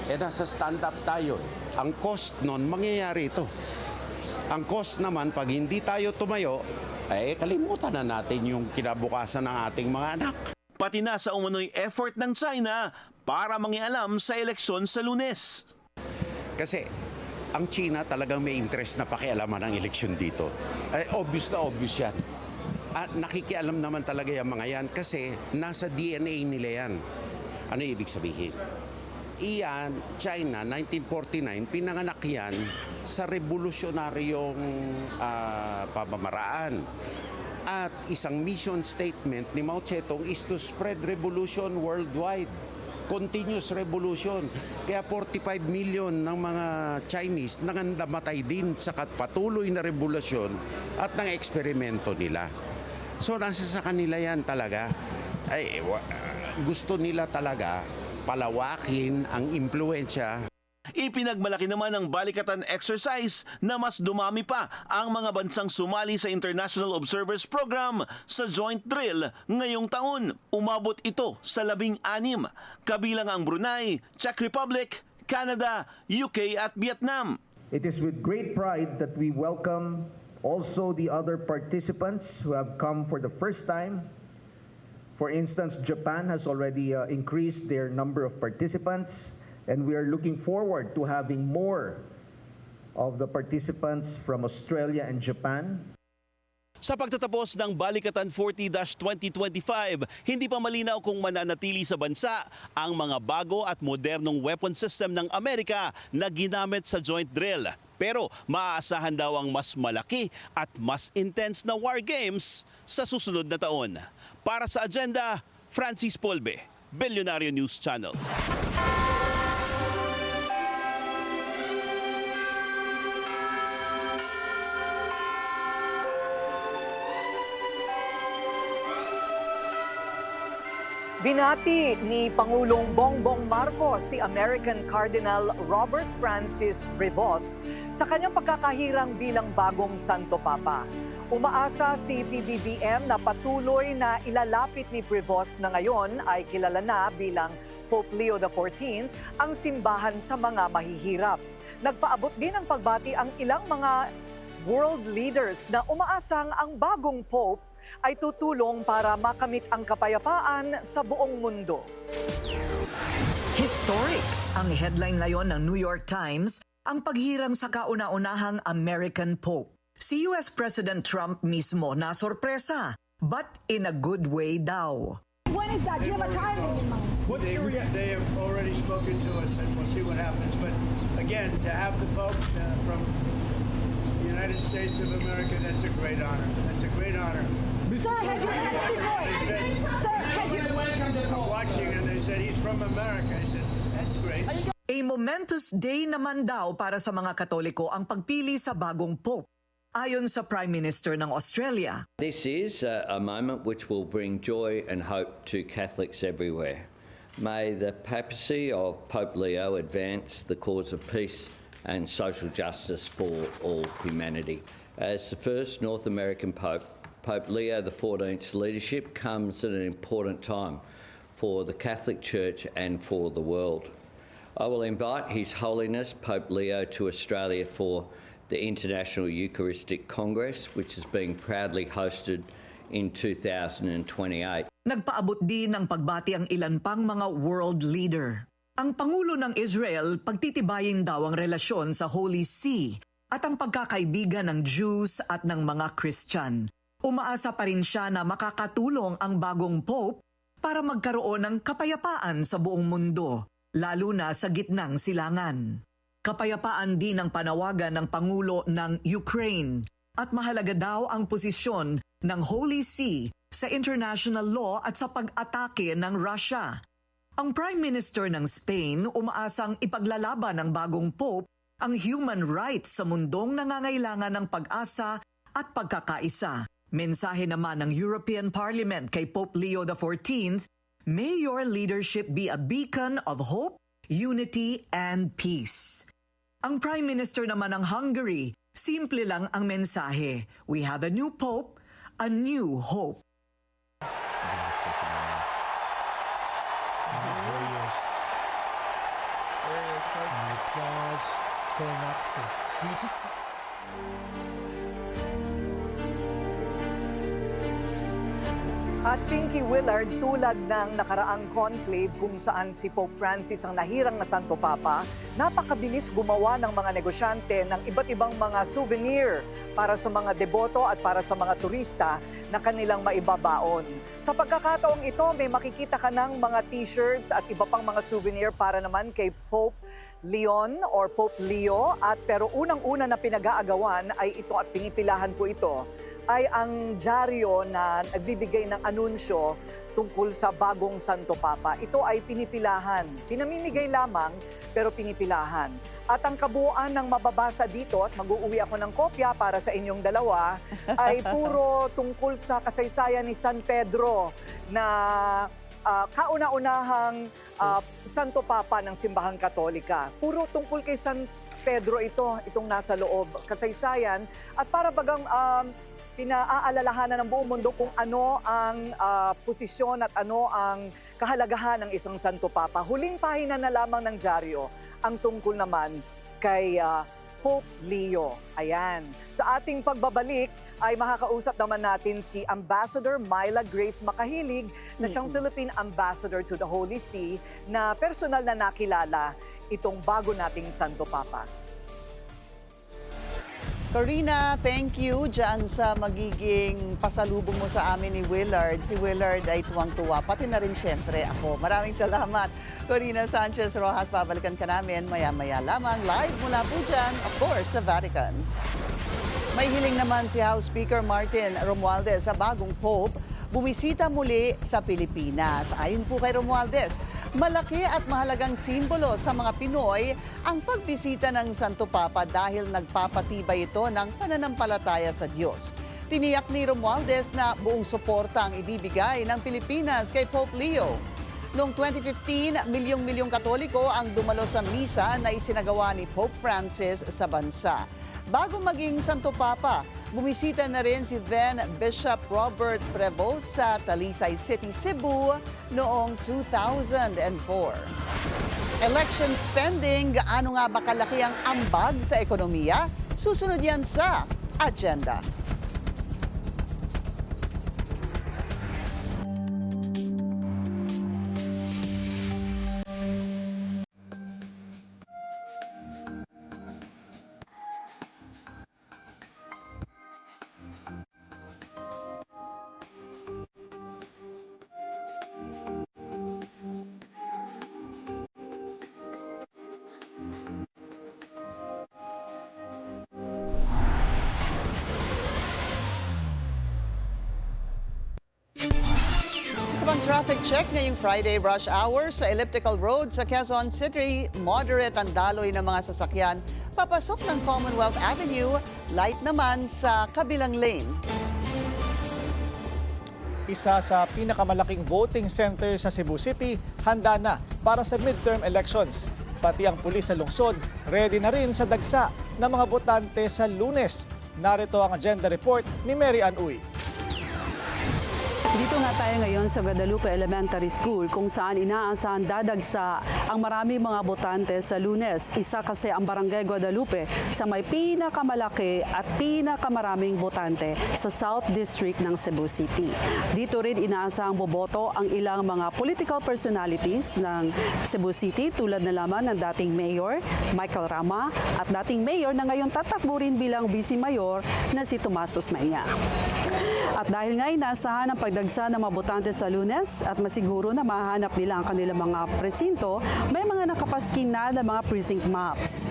Nasa stand up tayo. Ang cost nun, mangyayari ito. Ang cost naman, pag hindi tayo tumayo, kalimutan na natin yung kinabukasan ng ating mga anak. Pati na sa umano'y effort ng China para mangialam sa eleksyon sa Lunes. Kasi ang China talagang may interest na pakialaman ang eleksyon dito. Obvious na obvious yan. At nakikialam naman talaga yung mga yan kasi nasa DNA nila yan. Ano ibig sabihin? Iyan, China, 1949, pinanganak yan sa revolusyonaryong pamamaraan. At isang mission statement ni Mao Zedong is to spread revolution worldwide. Continuous revolution. Kaya 45 million ng mga Chinese nangandamatay din sa patuloy na revolusyon at ng eksperimento nila. So nasa sa kanila yan talaga. Gusto nila talaga palawakin ang impluensya. Ipinagmalaki naman ng balikatan exercise na mas dumami pa ang mga bansang sumali sa International Observers Program sa joint drill ngayong taon. Umabot ito sa 16, kabilang ang Brunei, Czech Republic, Canada, UK at Vietnam. It is with great pride that we welcome also the other participants who have come for the first time. For instance, Japan has already increased their number of participants, and we are looking forward to having more of the participants from Australia and Japan. Sa pagtatapos ng Balikatan 40-2025, hindi pa malinaw kung mananatili sa bansa ang mga bago at modernong weapon system ng Amerika na ginamit sa joint drill. Pero maaasahan daw ang mas malaki at mas intense na war games sa susunod na taon. Para sa Agenda, Francis Polbe, Billionario News Channel. Binati ni Pangulong Bongbong Marcos si American Cardinal Robert Francis Prevost sa kanyang pagkakahirang bilang bagong Santo Papa. Umaasa si PBBM na patuloy na ilalapit ni Prevost na ngayon ay kilala na bilang Pope Leo XIV ang simbahan sa mga mahihirap. Nagpaabot din ng pagbati ang ilang mga world leaders na umaasang ang bagong Pope ay tutulong para makamit ang kapayapaan sa buong mundo. Historic ang headline ngayon ng New York Times, ang paghirang sa kauna-unahang American Pope. Si US President Trump mismo na sorpresa, but in a good way daw. When is that? Do you have a timing in mind? They have already spoken to us and we'll see what happens. But again, to have the Pope from the United States of America, that's a great honor. That's a great honor. Sir, had you asked before? Sir, had you... I'm watching and they said, he's from America. I said, that's great. A momentous day naman daw para sa mga Katoliko ang pagpili sa bagong Pope. Ayon sa Prime Minister ng Australia. This is a moment which will bring joy and hope to Catholics everywhere. May the papacy of Pope Leo advance the cause of peace and social justice for all humanity. As the first North American Pope, Pope Leo XIV's leadership comes at an important time for the Catholic Church and for the world. I will invite His Holiness Pope Leo to Australia for the International Eucharistic Congress, which is being proudly hosted in 2028. Nagpaabot din ng pagbati ang ilan pang mga world leader. Ang Pangulo ng Israel pagtitibayin daw ang relasyon sa Holy See at ang pagkakaibigan ng Jews at ng mga Christian. Umaasa pa rin siya na makakatulong ang bagong Pope para magkaroon ng kapayapaan sa buong mundo, lalo na sa gitnang silangan. Kapayapaan din ang panawagan ng Pangulo ng Ukraine at mahalaga daw ang posisyon ng Holy See sa international law at sa pag-atake ng Russia. Ang Prime Minister ng Spain umaasang ipaglalaban ng bagong Pope ang human rights sa mundong nangangailangan ng pag-asa at pagkakaisa. Mensahe naman ng European Parliament kay Pope Leo XIV, may your leadership be a beacon of hope unity and peace. Ang Prime Minister naman ng Hungary, simple lang ang mensahe. We have a new Pope, a new hope. At Pinky Willard, tulad ng nakaraang conclave kung saan si Pope Francis ang nahirang na Santo Papa, napakabilis gumawa ng mga negosyante ng iba't ibang mga souvenir para sa mga deboto at para sa mga turista na kanilang maibabaon. Sa pagkakataong ito, may makikita ka ng mga t-shirts at iba pang mga souvenir para naman kay Pope Leon or Pope Leo. Pero unang-una na pinag-aagawan ay ito at pinipilahan po ito ay ang dyaryo na nagbibigay ng anunsyo tungkol sa bagong Santo Papa. Ito ay pinipilahan. Pinamimigay lamang, pero pinipilahan. At ang kabuuan ng mababasa dito, at mag-uuwi ako ng kopya para sa inyong dalawa, ay puro tungkol sa kasaysayan ni San Pedro na kauna-unahang Santo Papa ng Simbahang Katolika. Puro tungkol kay San Pedro itong nasa loob, kasaysayan, at para bagang pinaaalalahanan ng buong mundo kung ano ang posisyon at ano ang kahalagahan ng isang Santo Papa. Huling pahina na lamang ng dyaryo ang tungkol naman kay Pope Leo. Ayan. Sa ating pagbabalik ay makakausap naman natin si Ambassador Myla Grace Makahilig na siyang Philippine Ambassador to the Holy See na personal na nakilala itong bago nating Santo Papa. Corina, thank you dyan sa magiging pasalubong mo sa amin ni Willard. Si Willard ay tuwang-tuwa, pati na rin siyempre ako. Maraming salamat. Corina Sanchez Rojas, babalikan ka namin maya-maya lamang live mula po dyan, of course, sa Vatican. May hiling naman si House Speaker Martin Romualdez sa bagong Pope, bumisita muli sa Pilipinas. Ayon po kay Romualdez, malaki at mahalagang simbolo sa mga Pinoy ang pagbisita ng Santo Papa dahil nagpapatibay ito ng pananampalataya sa Diyos. Tiniyak ni Romualdez na buong suporta ang ibibigay ng Pilipinas kay Pope Leo. Noong 2015, milyong-milyong Katoliko ang dumalo sa misa na isinagawa ni Pope Francis sa bansa. Bago maging Santo Papa, bumisita na rin si then Bishop Robert Prevost sa Talisay City, Cebu noong 2004. Election spending, gaano nga ba kalaki ang ambag sa ekonomiya? Susunod yan sa Agenda. Traffic check ngayong Friday rush hour sa Elliptical Road sa Quezon City. Moderate ang daloy ng mga sasakyan papasok ng Commonwealth Avenue, light naman sa kabilang lane. Isa sa pinakamalaking voting center sa Cebu City, handa na para sa midterm elections. Pati ang pulis sa lungsod, ready na rin sa dagsa ng mga botante sa Lunes. Narito ang agenda report ni Mary Ann Uy. Dito nga tayo ngayon sa Guadalupe Elementary School kung saan inaasahan dadagsa ang marami mga botante sa Lunes. Isa kasi ang Barangay Guadalupe sa may pinakamalaki at pinakamaraming botante sa South District ng Cebu City. Dito rin inaasahang boboto ang ilang mga political personalities ng Cebu City tulad na lamang ng dating Mayor Michael Rama at dating Mayor na ngayon tatakbo rin bilang Vice Mayor na si Tomas Osmeña. At dahil nga inaasahan ang pagdagsa ng mga botante sa Lunes at masiguro na mahanap nila ang kanilang mga presinto, may mga nakapaskin na mga precinct maps.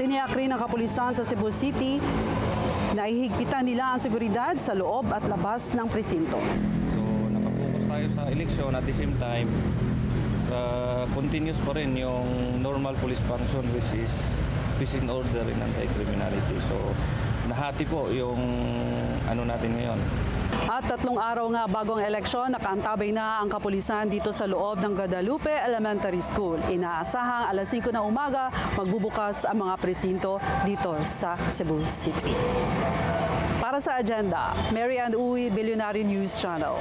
Tiniyak rin ng kapulisan sa Cebu City na ihigpitan nila ang seguridad sa loob at labas ng presinto. So nakapokus tayo sa election at the same time sa continuous pa rin yung normal police function which is peace and order and anti-criminality. So nahati po yung ano natin ngayon. At 3 araw nga bago ang eleksyon, nakaantabay na ang kapulisan dito sa loob ng Guadalupe Elementary School. Inaasahang alas 5 ng umaga magbubukas ang mga presinto dito sa Cebu City. Para sa agenda, Mary Ann Uy, Billionaire News Channel.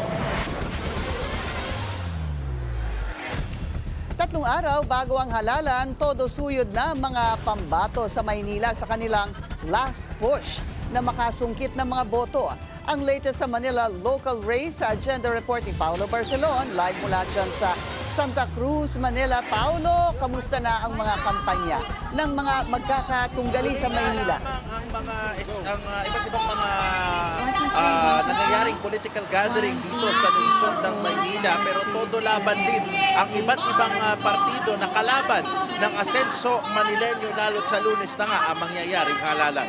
3 araw bago ang halalan, todo suyod na mga pambato sa Maynila sa kanilang last push na makasungkit ng mga boto. Ang latest sa Manila local race sa agenda report ni Paolo Barcelon, live mula dyan sa Santa Cruz, Manila. Paolo, kamusta na ang mga kampanya ng mga magkakatunggali sa Maynila? Ang iba't ibang mga nangyayaring political gathering dito sa lungsod ng Maynila, pero todo laban din ang iba't ibang partido na kalaban ng Asenso Manileño, lalo't sa Lunes na nga ang mangyayaring halalan.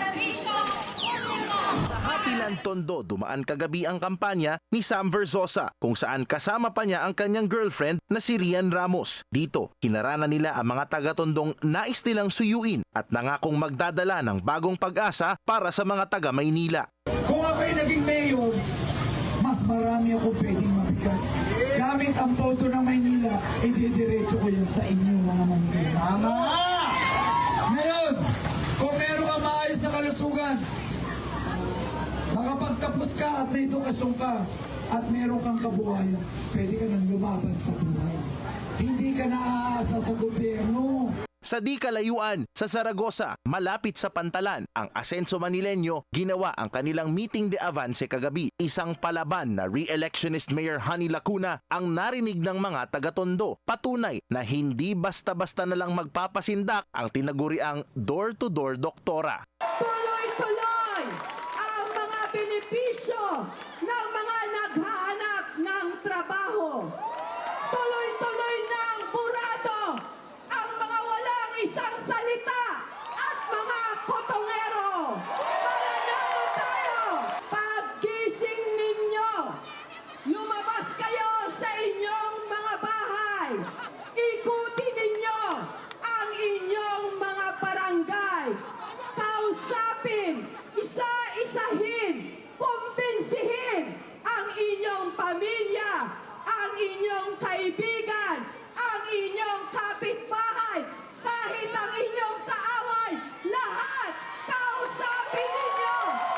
Hapilan Tondo, dumaan kagabi ang kampanya ni Sam Verzosa kung saan kasama pa niya ang kanyang girlfriend na si Rian Ramos. Dito, kinarana nila ang mga taga-Tondong nais nilang suyuin at nangakong magdadala ng bagong pag-asa para sa mga taga-Maynila. Kung ako'y naging mayor, mas marami akong pwedeng mabigat. Gamit ang boto ng Maynila, ididiretso ko yan sa inyo mga Maynila. Tama! Ngayon, kung meron ka maayos na kalusugan, makapagtapos ka at may edukasyon ka at meron kang kabuhayan, pwede ka nang lumaban sa buhay. Hindi ka naaasa sa gobyerno. Sa di kalayuan, sa Zaragoza, malapit sa Pantalan, ang Asenso Manileño ginawa ang kanilang meeting de avance kagabi. Isang palaban na re-electionist Mayor Honey Lacuna ang narinig ng mga taga-Tondo. Patunay na hindi basta-basta na lang magpapasindak ang tinaguriang door-to-door doktora. Tuloy-tuloy ang mga benepisyo ng mga naghahanap ng trabaho. Tuloy-tuloy na ang burado ang mga walang isang salita at mga kotongero. Mananalo tayo! Paggising ninyo, lumabas kayo sa inyong mga bahay. Ikutin ninyo ang inyong mga barangay. Kausapin, isa-isahin, kumbinsihin ang inyong pamilya, ang inyong kaibigan, ang inyong kapitbahay, kahit ang inyong kaaway, lahat kausapin ninyo.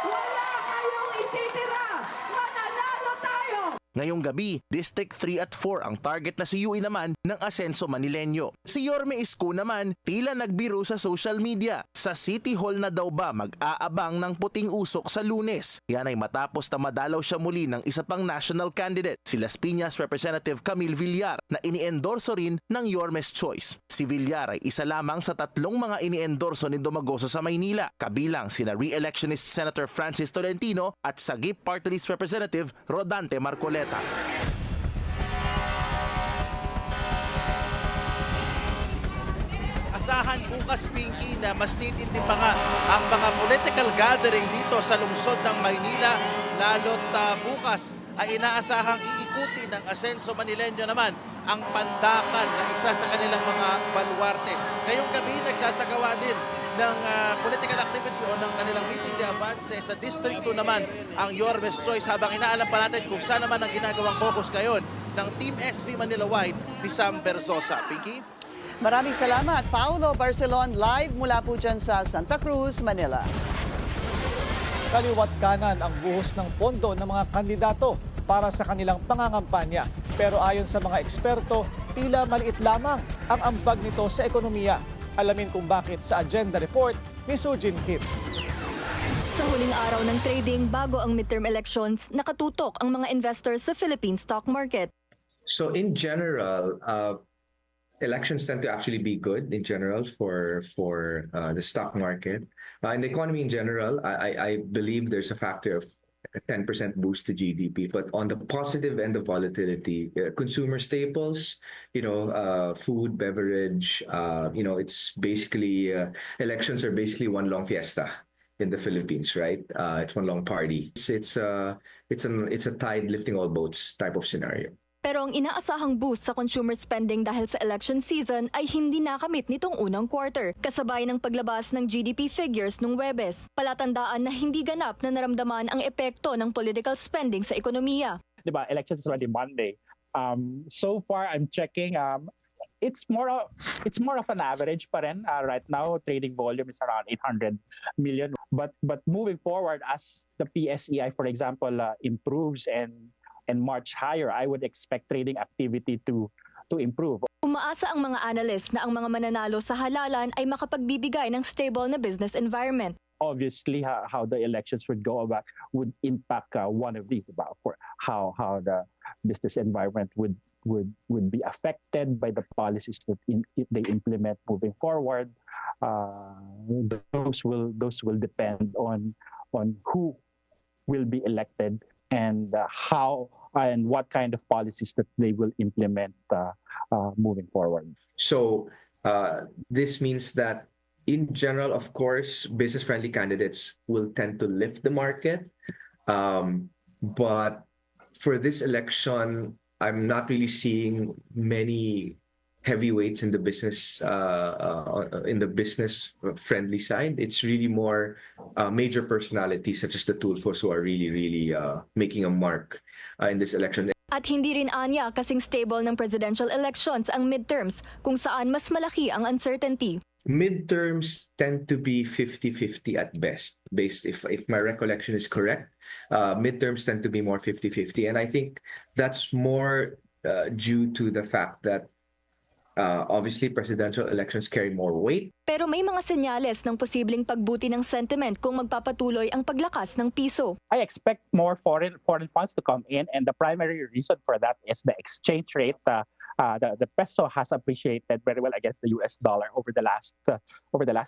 Wala kayong ititira. Mananalo tayo. Ngayong gabi, District 3 at 4 ang target na suyuin naman ng Asenso Manileño. Si Yorme Isko naman tila nagbiro sa social media. Sa City Hall na daw ba mag-aabang ng puting usok sa Lunes? Yan ay matapos na madalaw siya muli ng isa pang national candidate, si Las Piñas Representative Camille Villar, na iniendorso rin ng Yorme's Choice. Si Villar ay isa lamang sa 3 mga iniendorso ni Dumagoso sa Maynila, kabilang sina re-electionist Senator Francis Tolentino at Sagip Party List Representative Rodante Marcoleta. Asahan bukas, Pinky, na mas titindi pa nga ang mga political gathering dito sa lungsod ng Maynila. Lalo't bukas ay inaasahang iikuti ng Asenso Manileño naman ang Pandakan na isa sa kanilang mga baluarte. Ngayong gabi, nagsasagawa din ng political activity o ng kanilang meeting de avance sa District 2 naman ang Yorme's Choice, habang inaalam pa natin kung saan naman ang ginagawang focus ngayon ng Team SV Manila Wide ni Sam Verzosa. Pinky? Maraming salamat, Paolo Barcelon, live mula po dyan sa Santa Cruz, Manila. Kaliwat kanan ang buhos ng pondo ng mga kandidato para sa kanilang pangangampanya. Pero ayon sa mga eksperto, tila maliit lamang ang ambag nito sa ekonomiya. Alamin kung bakit sa agenda report ni Sujin Kim. Sa huling araw ng trading bago ang midterm elections, nakatutok ang mga investors sa Philippine stock market. So in general, elections tend to actually be good in general for the stock market. In the economy in general, I believe there's a factor of a 10% boost to GDP. But on the positive end of volatility, consumer staples, food, beverage, it's basically elections are basically one long fiesta in the Philippines, right? It's one long party. It's a tide lifting all boats type of scenario. Pero ang inaasahang boost sa consumer spending dahil sa election season ay hindi nakamit nitong unang quarter, kasabay ng paglabas ng GDP figures nung Huwebes. Palatandaan na hindi ganap na naramdaman ang epekto ng political spending sa ekonomiya. Diba, elections is already Monday. So far, I'm checking. It's more of an average pa rin. Right now, trading volume is around 800 million. But moving forward, as the PSEI, for example, improves and march higher, I would expect trading activity to improve. Umaasa ang mga analysts na ang mga mananalo sa halalan ay makapagbibigay ng stable na business environment. Obviously, how the elections would go about would impact one of these, about for how the business environment would be affected by the policies that they implement moving forward. Those will depend on who will be elected and how and what kind of policies that they will implement moving forward. So this means that in general, of course, business-friendly candidates will tend to lift the market. But for this election, I'm not really seeing many heavyweights in the business-friendly side. It's really more major personalities such as the Tulfos who are really making a mark in this election. At hindi rin anya kasing stable ng presidential elections ang midterms, kung saan mas malaki ang uncertainty. Midterms tend to be 50-50 at best, based if my recollection is correct. Midterms tend to be more 50-50, and I think that's more due to the fact that obviously presidential elections carry more weight. Pero may mga senyales ng posibleng pagbuti ng sentiment kung magpapatuloy ang paglakas ng piso. I expect more foreign funds to come in, and the primary reason for that is the exchange rate. The peso has appreciated very well against the US dollar over the last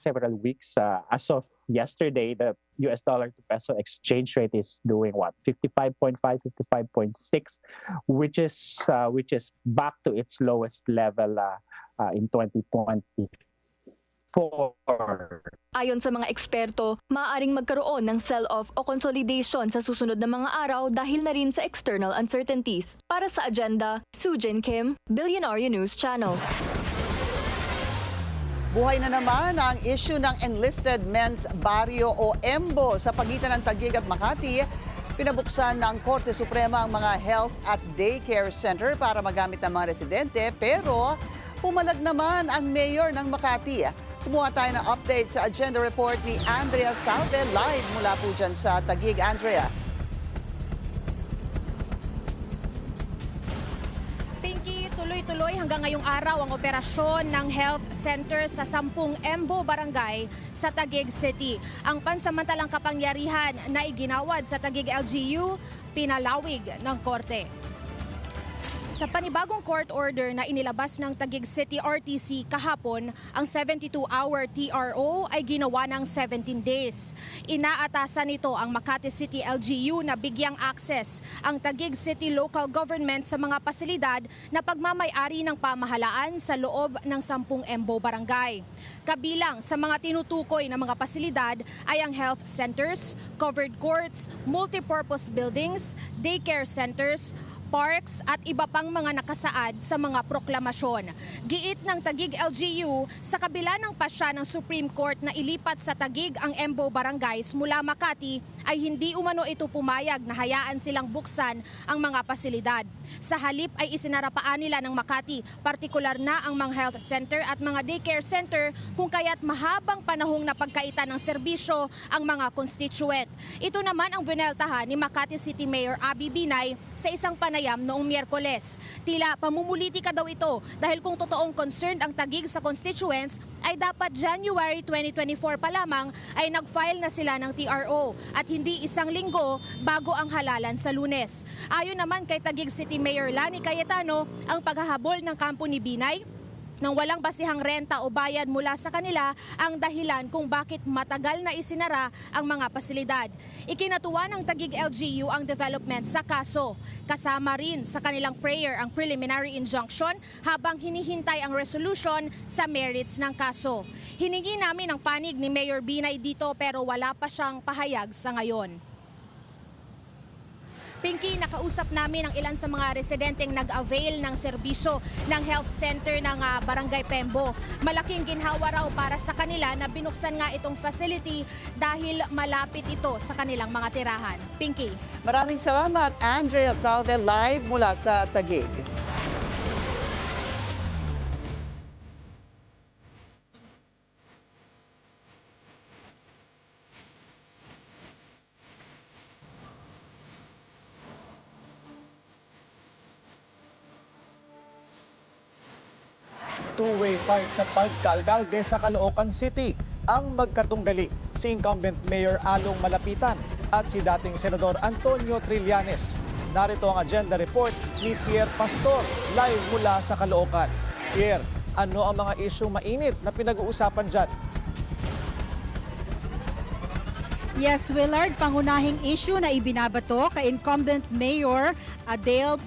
several weeks. As of yesterday, the US dollar to peso exchange rate is doing 55.5, 55.6, which is back to its lowest level in 2020. Ayon sa mga eksperto, maaaring magkaroon ng sell-off o consolidation sa susunod na mga araw dahil na rin sa external uncertainties. Para sa agenda, Sujin Kim, Billionaire News Channel. Buhay na naman ang issue ng Enlisted Men's Barrio o EMBO sa pagitan ng Taguig at Makati. Pinabuksan ng Korte Suprema ang mga health at daycare center para magamit ng mga residente, pero pumalag naman ang mayor ng Makati. Kumuha tayo ng update sa agenda report ni Andrea Salve, live mula po dyan sa Taguig. Andrea. Pinky, tuloy-tuloy hanggang ngayong araw ang operasyon ng health center sa 10 EMBO barangay sa Taguig City. Ang pansamantalang kapangyarihan na iginawad sa Taguig LGU, pinalawig ng korte. Sa panibagong court order na inilabas ng Taguig City RTC kahapon, ang 72-hour TRO ay ginawa ng 17 days. Inaatasan nito ang Makati City LGU na bigyang access ang Taguig City Local Government sa mga pasilidad na pagmamay-ari ng pamahalaan sa loob ng 10 EMBO barangay. Kabilang sa mga tinutukoy na mga pasilidad ay ang health centers, covered courts, multipurpose buildings, daycare centers, parks at iba pang mga nakasaad sa mga proklamasyon. Giit ng Taguig LGU, sa kabila ng pasya ng Supreme Court na ilipat sa Taguig ang EMBO barangays mula Makati, ay hindi umano ito pumayag na hayaan silang buksan ang mga pasilidad. Sa halip ay isinarapaan nila ng Makati, partikular na ang mga health center at mga daycare center, kung kaya't mahabang panahong napagkaitan ng serbisyo ang mga constituent. Ito naman ang bineltahan ni Makati City Mayor Abby Binay sa isang panayam noong Miyerkules. Tila pamumulitika daw ito dahil kung totoong concerned ang Taguig sa constituents, ay dapat January 2024 pa lamang ay nag-file na sila ng TRO at hindi isang linggo bago ang halalan sa Lunes. Ayon naman kay Taguig City Mayor Lani Cayetano, ang paghahabol ng kampo ni Binay nang walang basihang renta o bayad mula sa kanila ang dahilan kung bakit matagal na isinara ang mga pasilidad. Ikinatuwa ng Taguig LGU ang development sa kaso. Kasama rin sa kanilang prayer ang preliminary injunction habang hinihintay ang resolution sa merits ng kaso. Hiningi namin ang panig ni Mayor Binay dito pero wala pa siyang pahayag sa ngayon. Pinky, nakausap namin ang ilan sa mga residenteng nag-avail ng serbisyo ng health center ng Barangay Pembo. Malaking ginhawa raw para sa kanila na binuksan nga itong facility dahil malapit ito sa kanilang mga tirahan. Pinky. Maraming salamat, Andrea Salde, live mula sa Taguig. Two-way fight sa pagkaalkalde sa Caloocan City ang magkatunggali si incumbent Mayor Along Malapitan at si dating Senador Antonio Trillanes. Narito ang agenda report ni Pierre Pastor live mula sa Caloocan. Pierre, ano ang mga isyung mainit na pinag-uusapan dyan? Yes, Willard, pangunahing issue na ibinabato kay incumbent Mayor Adele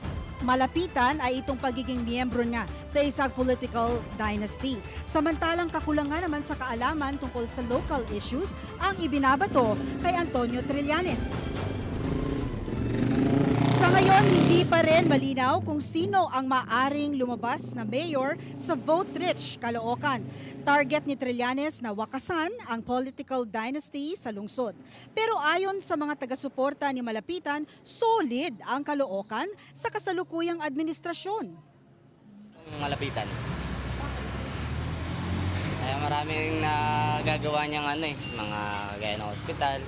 Malapitan ay itong pagiging miyembro niya sa isang political dynasty. Samantalang kakulangan naman sa kaalaman tungkol sa local issues ang ibinabato kay Antonio Trillanes. Sa ngayon, hindi pa rin malinaw kung sino ang maaring lumabas na mayor sa vote-rich Caloocan. Target ni Trillanes na wakasan ang political dynasty sa lungsod. Pero ayon sa mga taga-suporta ni Malapitan, solid ang Caloocan sa kasalukuyang administrasyon. Malapitan. Ay, maraming nagagawa niyang mga gaya ng hospital,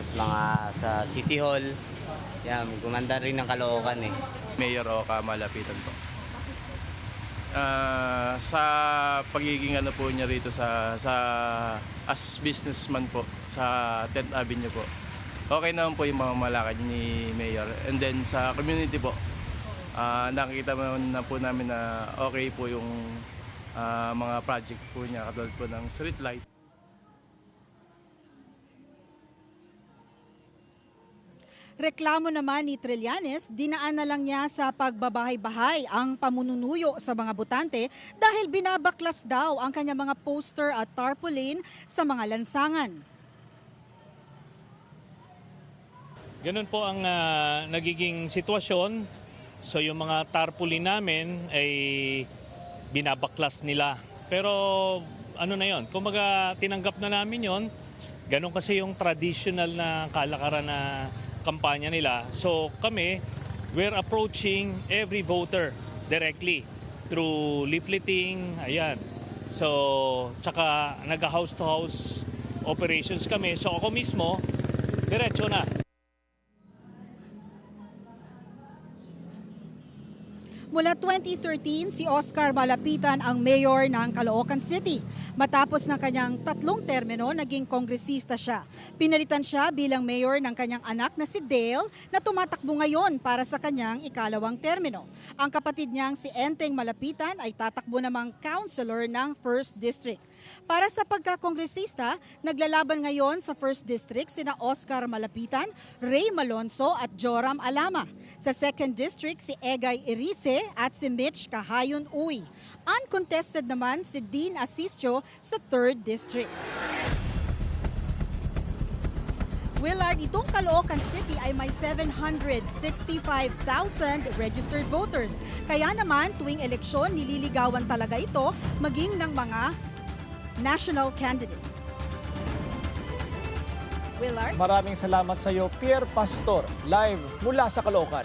tapos mga sa City Hall. Yan, gumanda rin ng Caloocan Mayor Oka Malapitan po. Sa pagiging po niya rito sa as businessman po sa 10th Avenue po. Okay naman po yung mamamalakad ni Mayor. And then sa community po, nakikita na po namin na okay po yung mga project po niya katulad po ng street light. Reklamo naman ni Trillanes, dinaan na lang niya sa pagbabahay-bahay ang pamununuyo sa mga botante dahil binabaklas daw ang kanya mga poster at tarpaulin sa mga lansangan. Ganun po ang nagiging sitwasyon. So yung mga tarpaulin namin ay binabaklas nila. Pero ano na yon? Kumbaga tinanggap na namin yon. Ganun kasi yung traditional na kalakaran na kampanya nila. So kami, we're approaching every voter directly through leafleting, ayan. So, tsaka nag-house to house operations kami. So ako mismo, diretso na. Mula 2013, si Oscar Malapitan ang mayor ng Caloocan City. Matapos ng kanyang 3 termino, naging kongresista siya. Pinalitan siya bilang mayor ng kanyang anak na si Dale na tumatakbo ngayon para sa kanyang ikalawang termino. Ang kapatid niyang si Enteng Malapitan ay tatakbo namang councilor ng 1st District. Para sa pagkakongresista, naglalaban ngayon sa 1st District sina Oscar Malapitan, Ray Malonzo at Joram Alama. Sa 2nd District, si Egay Erice at si Mitch Kahayon Uy. Uncontested naman si Dean Asistio sa 3rd District. Willard, itong Caloocan City ay may 765,000 registered voters. Kaya naman tuwing eleksyon, nililigawan talaga ito maging ng mga national candidate. Willard? Maraming salamat sa iyo, Pierre Pastor, live mula sa Caloocan.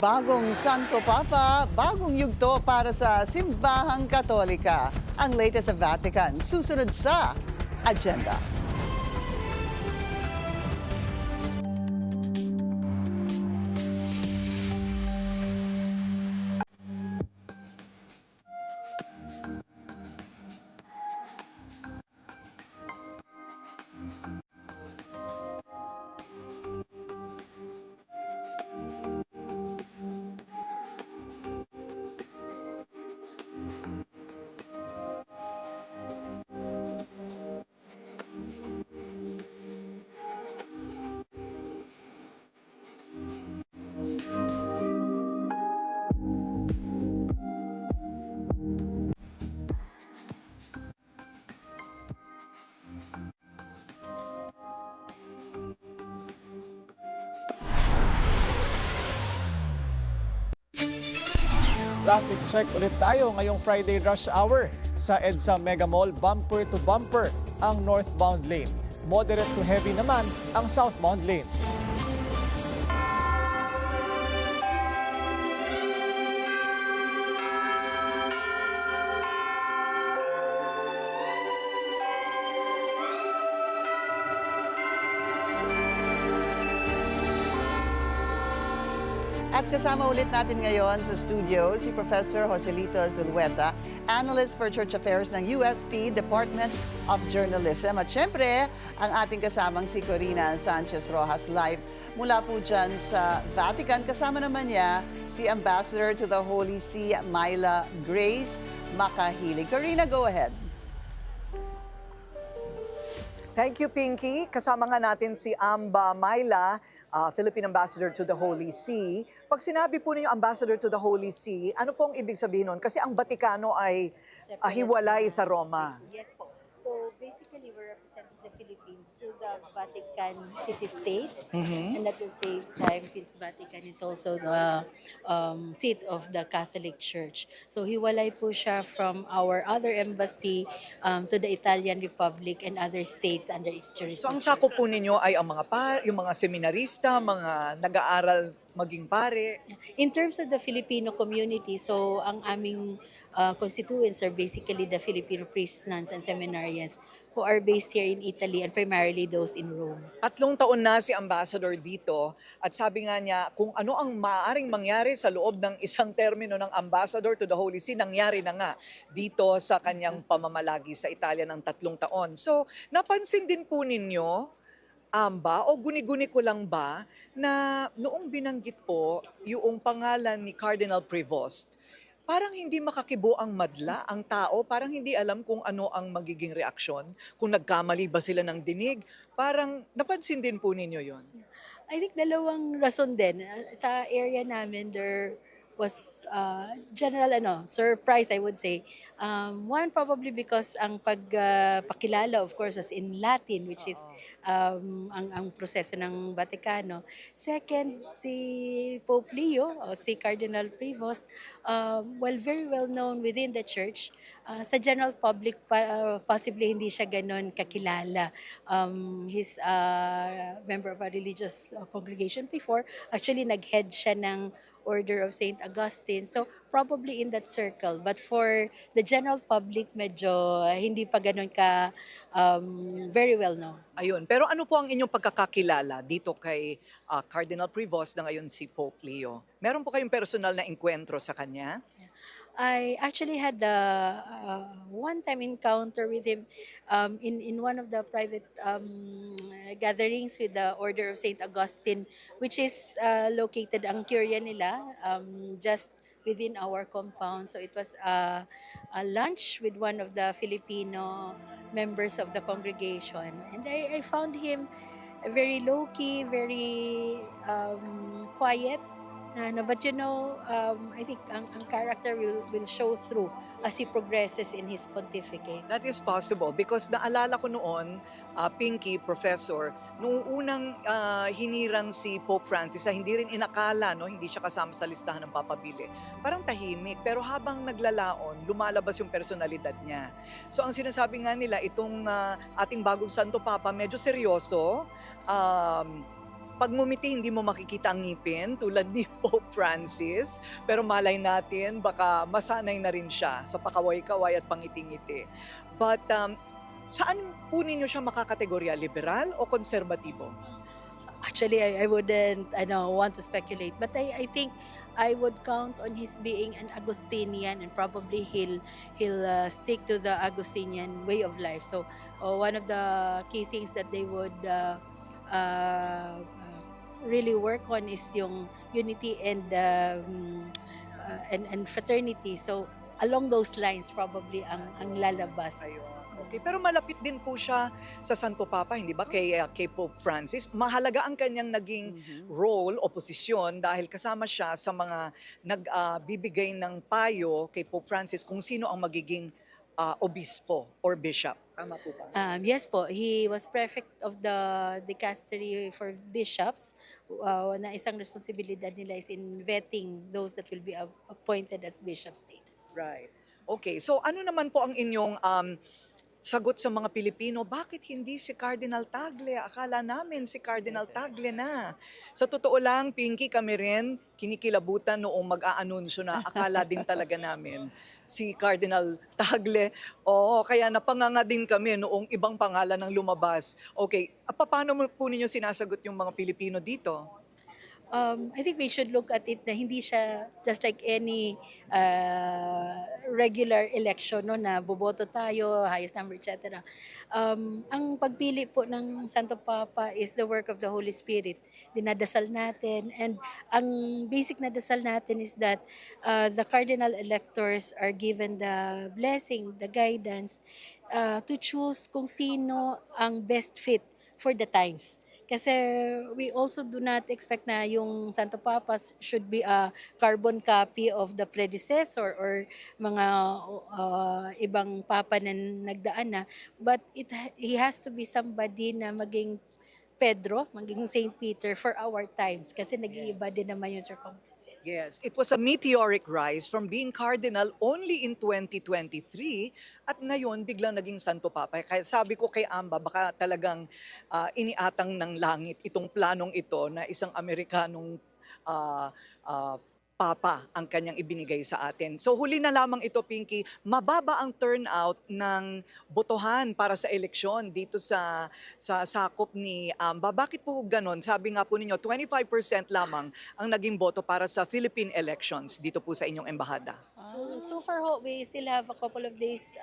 Bagong Santo Papa, bagong yugto para sa Simbahang Katolika. Ang latest sa Vatican, susunod sa agenda. Traffic check ulit tayo ngayong Friday rush hour. Sa EDSA Mega Mall, bumper to bumper ang northbound lane. Moderate to heavy naman ang southbound lane. At kasama ulit natin ngayon sa studio si Professor Joselito Zulueta, Analyst for Church Affairs ng UST Department of Journalism. At syempre, ang ating kasamang si Corina Sanchez Rojas live mula po dyan sa Vatican. Kasama naman niya si Ambassador to the Holy See, Myla Grace Macahilig. Corina, go ahead. Thank you, Pinky. Kasama nga natin si Amba Myla, Philippine Ambassador to the Holy See. Pag sinabi po ninyo Ambassador to the Holy See, ano pong ibig sabihin nun? Kasi ang Batikano ay hiwalay sa Roma. Yes po. So basically, we're representing the Philippines to the Vatican city-state. And at the same time, since Vatican is also the seat of the Catholic Church. So hiwalay po siya from our other embassy to the Italian Republic and other states under its So jurisdiction. ang sakop po ninyo ay ang yung mga seminarista, mga nag-aaral maging pare. In terms of the Filipino community, so ang aming constituents are basically the Filipino priests, nuns, and seminarians who are based here in Italy and primarily those in Rome. 3 taon na si Ambassador dito at sabi nga niya kung ano ang maaaring mangyari sa loob ng isang termino ng Ambassador to the Holy See, nangyari na nga dito sa kanyang pamamalagi sa Italia ng 3 taon. So napansin din po ninyo, Amba, o guni-guni ko lang ba na noong binanggit po yung pangalan ni Cardinal Prevost, parang hindi makakibo ang madla, ang tao, parang hindi alam kung ano ang magiging reaksyon, kung nagkamali ba sila ng dinig, parang napansin din po ninyo yon. I think dalawang rason din. Sa area namin, there was general surprise, I would say. One, probably because ang pagpakilala, of course, was in Latin, which is ang proseso ng Vaticano. Second, si Pope Leo, o si Cardinal Prevost, very well known within the church. Sa general public, possibly hindi siya ganon kakilala. He's a member of a religious congregation before. Actually, nag-head siya ng Order of St. Augustine. So, probably in that circle. But for the general public, medyo hindi pa ganun ka very well known. Ayun. Pero ano po ang inyong pagkakakilala dito kay Cardinal Prevost na ngayon si Pope Leo? Meron po kayong personal na enkwentro sa kanya? I actually had a one-time encounter with him in one of the private gatherings with the Order of St. Augustine, which is located, ang curia nila, just within our compound. So it was a lunch with one of the Filipino members of the congregation. And I found him very low-key, very quiet. But I think ang character will show through as he progresses in his pontificate. That is possible because naalala ko noon, Pinky, Professor, noong unang hinirang si Pope Francis, hindi rin inakala, hindi siya kasama sa listahan ng papabili. Parang tahimik, pero habang naglalaon, lumalabas yung personalidad niya. So ang sinasabi nga nila, itong ating bagong Santo Papa, medyo seryoso, pag ngumiti, hindi mo makikita ang ngipin tulad ni Pope Francis. Pero malay natin, baka masanay na rin siya sa pakaway-kaway at pangiti-ngiti. But saan po ninyo siya makakategorya? Liberal o konserbatibo? Actually, I wouldn't want to speculate. But I think I would count on his being an Augustinian and probably he'll stick to the Augustinian way of life. So one of the key things that they would really work on is yung unity and fraternity. So along those lines probably ang lalabas. Ayun. Okay, pero malapit din po siya sa Santo Papa, hindi ba? Kay Pope Francis. Mahalaga ang kanyang naging role o posisyon dahil kasama siya sa mga nagbibigay ng payo kay Pope Francis kung sino ang magiging obispo or bishop. Tama po ba? Yes po, he was prefect of the dicastery for bishops. Na isang responsibilidad nila is in vetting those that will be appointed as bishop state. Right. Okay, so ano naman po ang inyong sagot sa mga Pilipino? Bakit hindi si Cardinal Tagle? Akala namin si Cardinal Tagle na. Sa totoo lang, Pinky, kami rin kinikilabutan noong mag-aanunsyo na akala din talaga namin si Cardinal Tagle. Oo, kaya napanganga din kami noong ibang pangalan ang lumabas. Okay, paano po ninyo sinasagot yung mga Pilipino dito? I think we should look at it na hindi siya just like any regular election no, na boboto tayo, highest number, etc. Ang pagpili po ng Santo Papa is the work of the Holy Spirit. Dinadasal natin, and ang basic na dasal natin is that the cardinal electors are given the blessing, the guidance to choose kung sino ang best fit for the times. Kasi we also do not expect na yung Santo Papa should be a carbon copy of the predecessor or mga ibang papa na nagdaan na. But he has to be somebody na maging Pedro, maging Saint Peter for our times kasi nag-iiba din naman yung circumstances. Yes, it was a meteoric rise from being cardinal only in 2023 at ngayon biglang naging Santo Papa. Kaya sabi ko kay Amba, baka talagang iniatang ng langit itong planong ito na isang Amerikanong Papa ang kanyang ibinigay sa atin. So huli na lamang ito, Pinky, mababa ang turnout ng botohan para sa eleksyon dito sa sakop ni Amba. Bakit po ganon? Sabi nga po ninyo, 25% lamang ang naging boto para sa Philippine elections dito po sa inyong embahada. So far, we still have a couple of days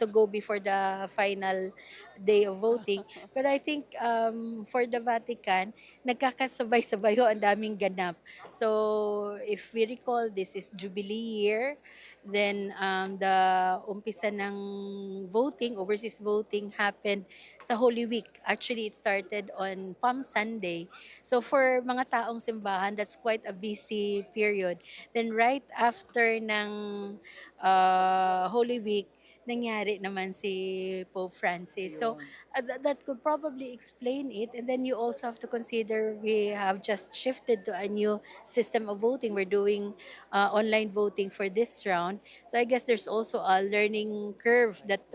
to go before the final day of voting. Pero I think for the Vatican, nagkakasabay-sabay ang daming ganap. So if we recall, this is Jubilee year. Then the umpisa ng voting, overseas voting happened sa Holy Week. Actually, it started on Palm Sunday. So for mga taong simbahan, that's quite a busy period. Then right after ng Holy Week, nangyari naman si Pope Francis. So that could probably explain it. And then you also have to consider we have just shifted to a new system of voting. We're doing online voting for this round. So I guess there's also a learning curve that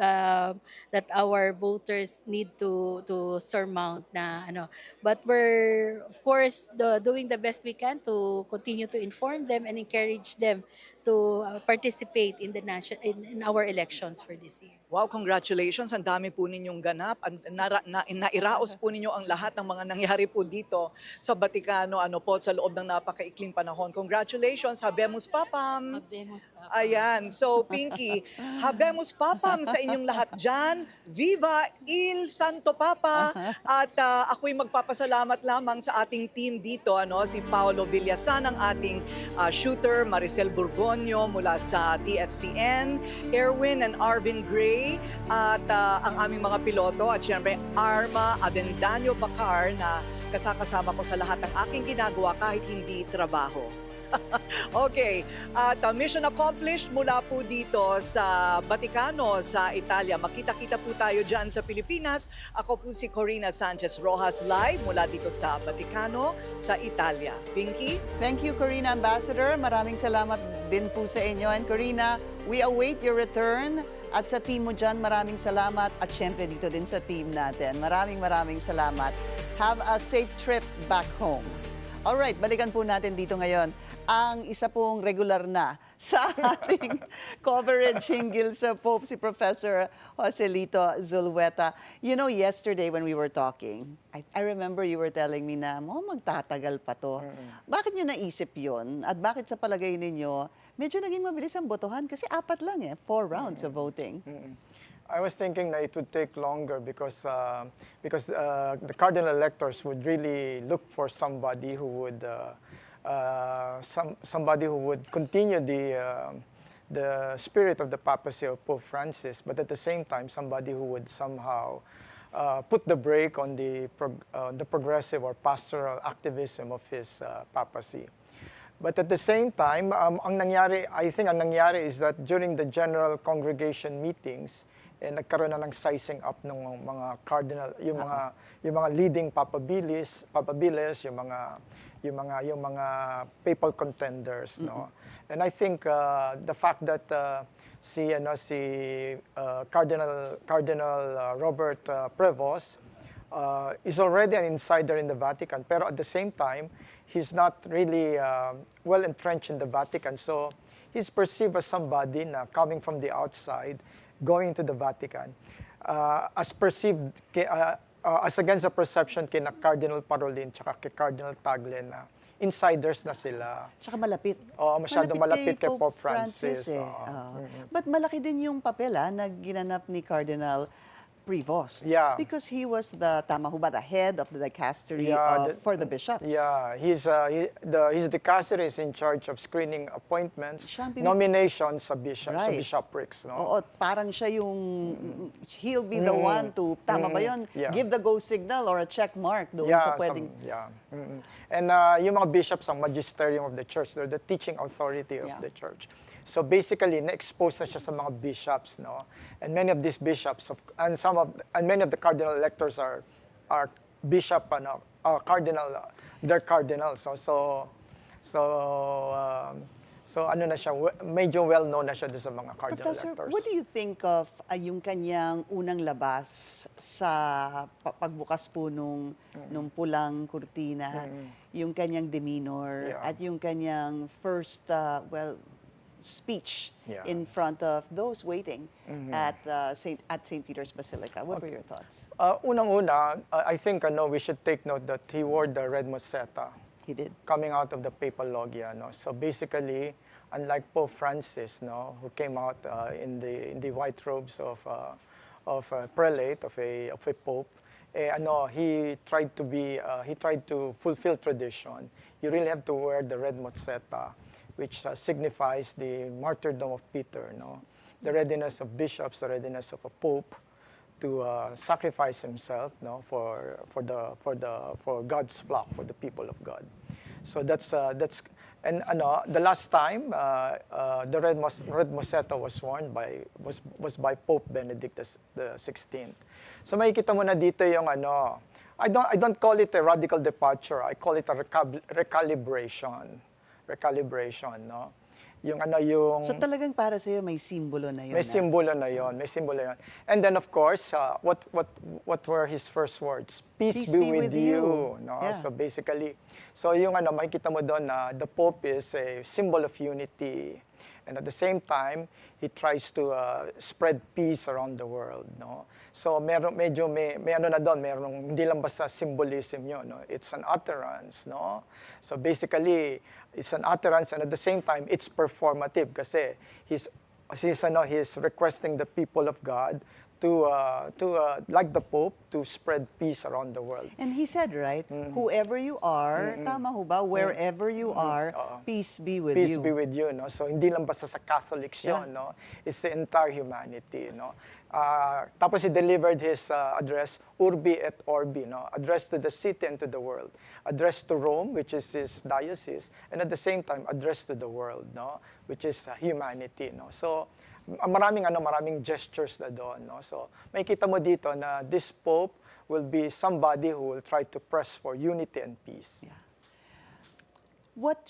our voters need to surmount na ano. But we're of course doing the best we can to continue to inform them and encourage them to participate in the in our elections for this year. Wow, congratulations. Ang dami po ninyong ganap. Nairaos po ninyo ang lahat ng mga nangyari po dito sa Batikano, sa loob ng napakaikling panahon. Congratulations, Habemus Papam. Habemus Papam. Ayan, so Pinky, Habemus Papam sa inyong lahat dyan. Viva il Santo Papa. At ako'y magpapasalamat lamang sa ating team dito, si Paolo Villasan, ang ating shooter, Maricel Burgonio mula sa TFCN, Erwin and Arvin Gray, at ang aming mga piloto at syempre Arma Avendaño Bacar na kasama ko sa lahat ng aking ginagawa kahit hindi trabaho. Okay, at mission accomplished mula po dito sa Batikano, sa Italia. Makita-kita po tayo dyan sa Pilipinas. Ako po si Corina Sanchez Rojas live mula dito sa Batikano, sa Italia. Pinky? Thank you, Corina Ambassador. Maraming salamat din po sa inyo. And Corina, we await your return. At sa team mo dyan, maraming salamat. At syempre dito din sa team natin. Maraming salamat. Have a safe trip back home. Alright, balikan po natin dito ngayon ang isa pong regular na sa ating coverage hinggil sa Pope, si Professor Joselito Zulueta. You know, yesterday when we were talking, I remember you were telling me na, magtatagal pa to. Bakit nyo naisip yun? At bakit sa palagay ninyo, medyo naging mabilis ang botohan? Kasi 4 lang 4 rounds of voting. I was thinking that it would take longer because the cardinal electors would really look for somebody who would continue the spirit of the papacy of Pope Francis, but at the same time somebody who would somehow put the brake on the progressive or pastoral activism of his papacy. But at the same time, I think ang nangyari is that during the general congregation meetings, nagkaroon na ng sizing up ng mga cardinal, yung mga leading papabilis, yung mga papal contenders, no. And I think the fact that Cardinal Robert Prevost is already an insider in the Vatican, pero at the same time, he's not really well entrenched in the Vatican. So he's perceived as somebody na coming from the outside, going to the Vatican, as perceived, as against the perception kina Cardinal Parolin tsaka kay Cardinal Tagle na insiders na sila. Tsaka malapit. Oo, masyadong malapit kay Pope Francis. Eh. But malaki din yung papel na ginanap ni Cardinal Prevost. Yeah. Because he was the head of the dicastery for the bishops. Yeah, his dicastery is in charge of screening appointments, nominations sa bishops, sa bishoprics. No? Oo, parang siya yung, he'll be the one to, tama ba yun? Yeah. Give the go signal or a check mark doon sa pwedeng. And yung mga bishops ang magisterium of the church, they're the teaching authority of the church. So basically, na-expose na siya sa mga bishops, no? And many of these bishops, and many of the cardinal electors are bishop, they're cardinals. So ano na siya, medyo well-known na siya doon sa mga cardinal Professor, electors. what do you think of yung kanyang unang labas sa pagbukas po nung pulang kurtina, yung kanyang demeanor, at yung kanyang first, speech in front of those waiting at St. Peter's Basilica? What were your thoughts? Unang-una, I think we should take note that he wore the red mozzetta. He did. Coming out of the papal loggia, no. So basically, unlike Pope Francis, no, who came out in the white robes of a prelate, of a pope, he tried to fulfill tradition. You really have to wear the red mozzetta, which signifies the martyrdom of Peter, no? The readiness of bishops, the readiness of a pope to sacrifice himself, no, for God's flock, for the people of God. So that's and the last time the red mozzetta was worn was by Pope Benedict the 16th. So makikita mo na dito yung I don't call it a radical departure. I call it a recalibration, no? So talagang para sa iyo may simbolo na yun. May simbolo na yon. And then of course, what were his first words? Peace be with you, no? Yeah. So basically, yung makikita mo doon na the Pope is a symbol of unity. And at the same time, he tries to spread peace around the world, no? So may na doon, hindi lang basta symbolism yun, no? It's an utterance, no? So basically, it's an utterance, and at the same time, it's performative kasi he's requesting the people of God to like the Pope, to spread peace around the world. And he said, right, whoever you are, tama ho ba, wherever you are, peace be with you. Peace be with you, no? So hindi lang basta sa Catholics yun, no? It's the entire humanity, no? Tapos he delivered his address, Urbi et Orbi, no? Address to the city and to the world. Address to Rome, which is his diocese, and at the same time, address to the world, no? Which is humanity, no? So maraming gestures na doon, no? So makikita mo dito na this Pope will be somebody who will try to press for unity and peace. Yeah. What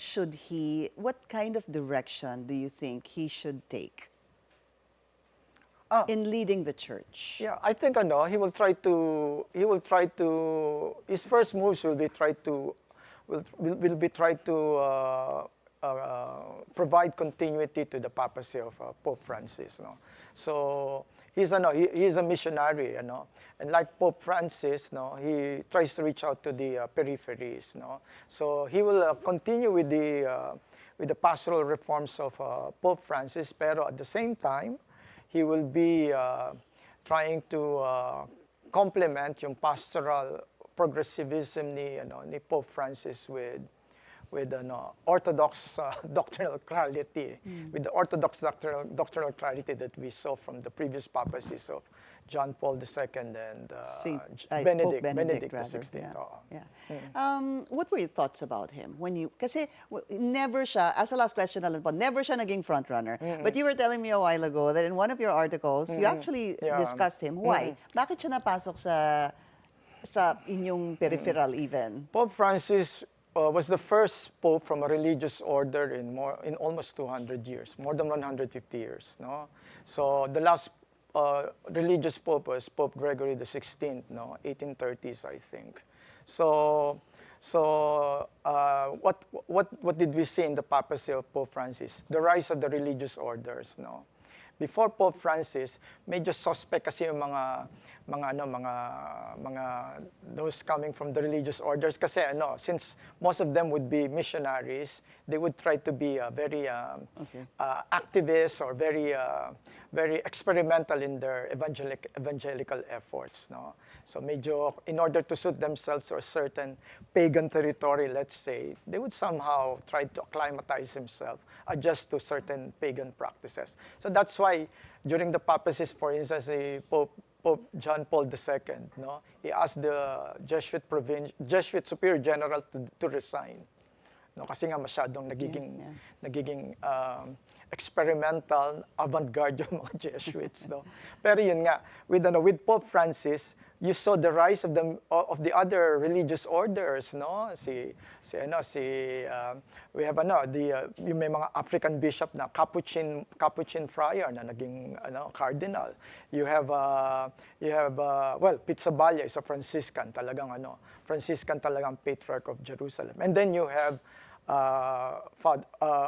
kind of direction do you think he should take in leading the church? Yeah, I think he will try to his first moves will be try to provide continuity to the papacy of Pope Francis, no. So he's a missionary, and like Pope Francis, no, he tries to reach out to the peripheries, no. So he will continue with the pastoral reforms of Pope Francis, pero at the same time, he will be trying to complement yung pastoral progressivism ni Pope Francis with orthodox doctrinal clarity, with the orthodox doctrinal clarity that we saw from the previous papacies of John Paul II and Pope Benedict rather. XVI. oo. What were your thoughts about him when you? Kasi never siya. As a last question na lang po, never siya naging front runner. But you were telling me a while ago that in one of your articles, you actually discussed him. Why? Bakit siya napasok sa inyong peripheral even? Pope Francis was the first pope from a religious order in almost 200 years, more than 150 years. No, so the last religious pope was Pope Gregory XVI. No, 1830s, I think. So what did we see in the papacy of Pope Francis? The rise of the religious orders. No, before Pope Francis, medyo suspect kasi yung mga those coming from the religious orders kasi since most of them would be missionaries, they would try to be very activists or very experimental in their evangelical efforts. No, so medyo in order to suit themselves to a certain pagan territory, let's say, they would somehow try to acclimatize themselves, adjust to certain pagan practices. So that's why during the papacies, for instance, Pope John Paul II, no, he asked the Jesuit Superior General to resign. No, kasi nga masyadong nagiging experimental, avant-garde yung mga Jesuits. No? Pero yun nga, with Pope Francis, you saw the rise of the other religious orders. No, we have yung may mga African bishop na Capuchin friar na naging cardinal. You have Pete Saballa is a Franciscan talagang patriarch of Jerusalem. And then you have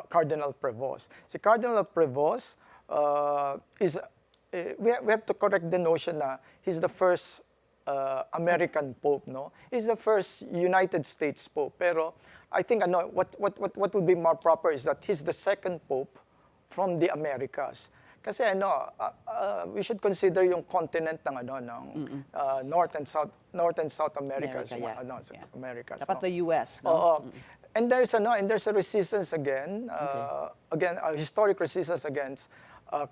Cardinal Prevost. Si Cardinal Prevost we have to correct the notion na he's the first American Pope, no? He's the first United States Pope. Pero I think what would be more proper is that he's the second Pope from the Americas. Kasi we should consider yung continent ng North and South Americas, Americas. Dapat the US, no? Oo. And there's a resistance again, a historic resistance against an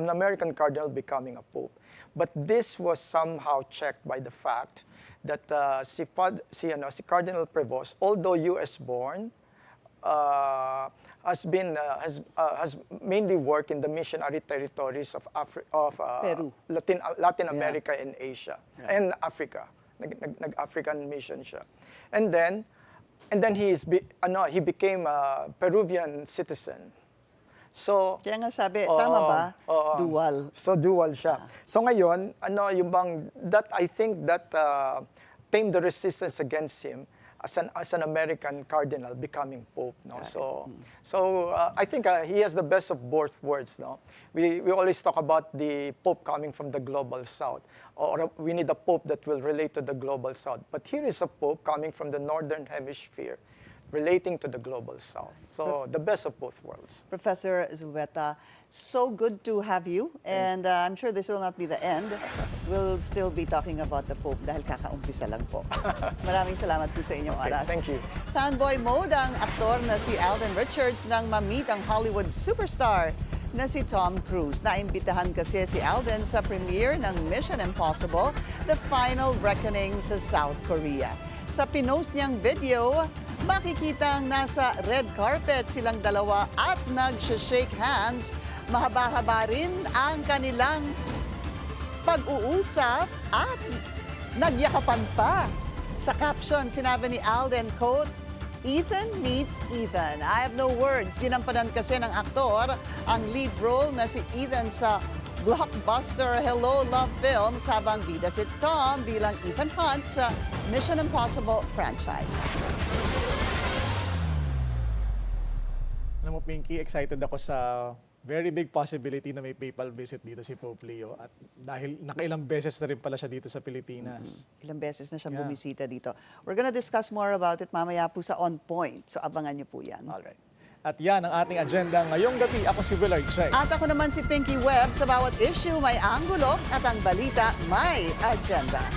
American cardinal becoming a pope. But this was somehow checked by the fact that si Cardinal Prevost, although U.S. born, has mainly worked in the missionary territories of Peru, Latin America and Asia and Africa. Nag-African mission siya. And then he became a Peruvian citizen. So kaya nga sabi, tama ba? Dual. So dual siya. So ngayon, I think that tamed the resistance against him as an American cardinal becoming pope. No, so I think he has the best of both worlds. No, we always talk about the pope coming from the global south, or we need a pope that will relate to the global south. But here is a pope coming from the northern hemisphere, relating to the global south. So the best of both worlds. Professor Zulueta, so good to have you. And I'm sure this will not be the end. We'll still be talking about the Pope dahil kakaumpisa lang po. Maraming salamat po sa inyong oras. Thank you. Fanboy mode ang aktor na si Alden Richards nang ma-meet ang Hollywood superstar na si Tom Cruise. Naimbitahan kasi si Alden sa premiere ng Mission Impossible, The Final Reckoning sa South Korea. Sa pinost niyang video, makikitang nasa red carpet silang dalawa at nag-shake hands. Mahaba-haba rin ang kanilang pag-uusap at nagyakapan pa. Sa caption, sinabi ni Alden, quote, "Ethan needs Ethan." I have no words. Ginampanan kasi ng aktor ang lead role na si Ethan sa blockbuster Hello Love Films habang bida si Tom bilang Ethan Hunt sa Mission Impossible franchise. Alam mo, Pinky, excited ako sa very big possibility na may papal visit dito si Pope Leo. At dahil nakailang beses na rin pala siya dito sa Pilipinas. Ilang beses na siyang bumisita dito. We're gonna discuss more about it mamaya po sa On Point. So abangan niyo po yan. Alright. At yan ang ating agenda ngayong gabi. Ako si Willard Cheng. At ako naman si Pinky Webb. Sa bawat issue may anggulo at ang balita may agenda.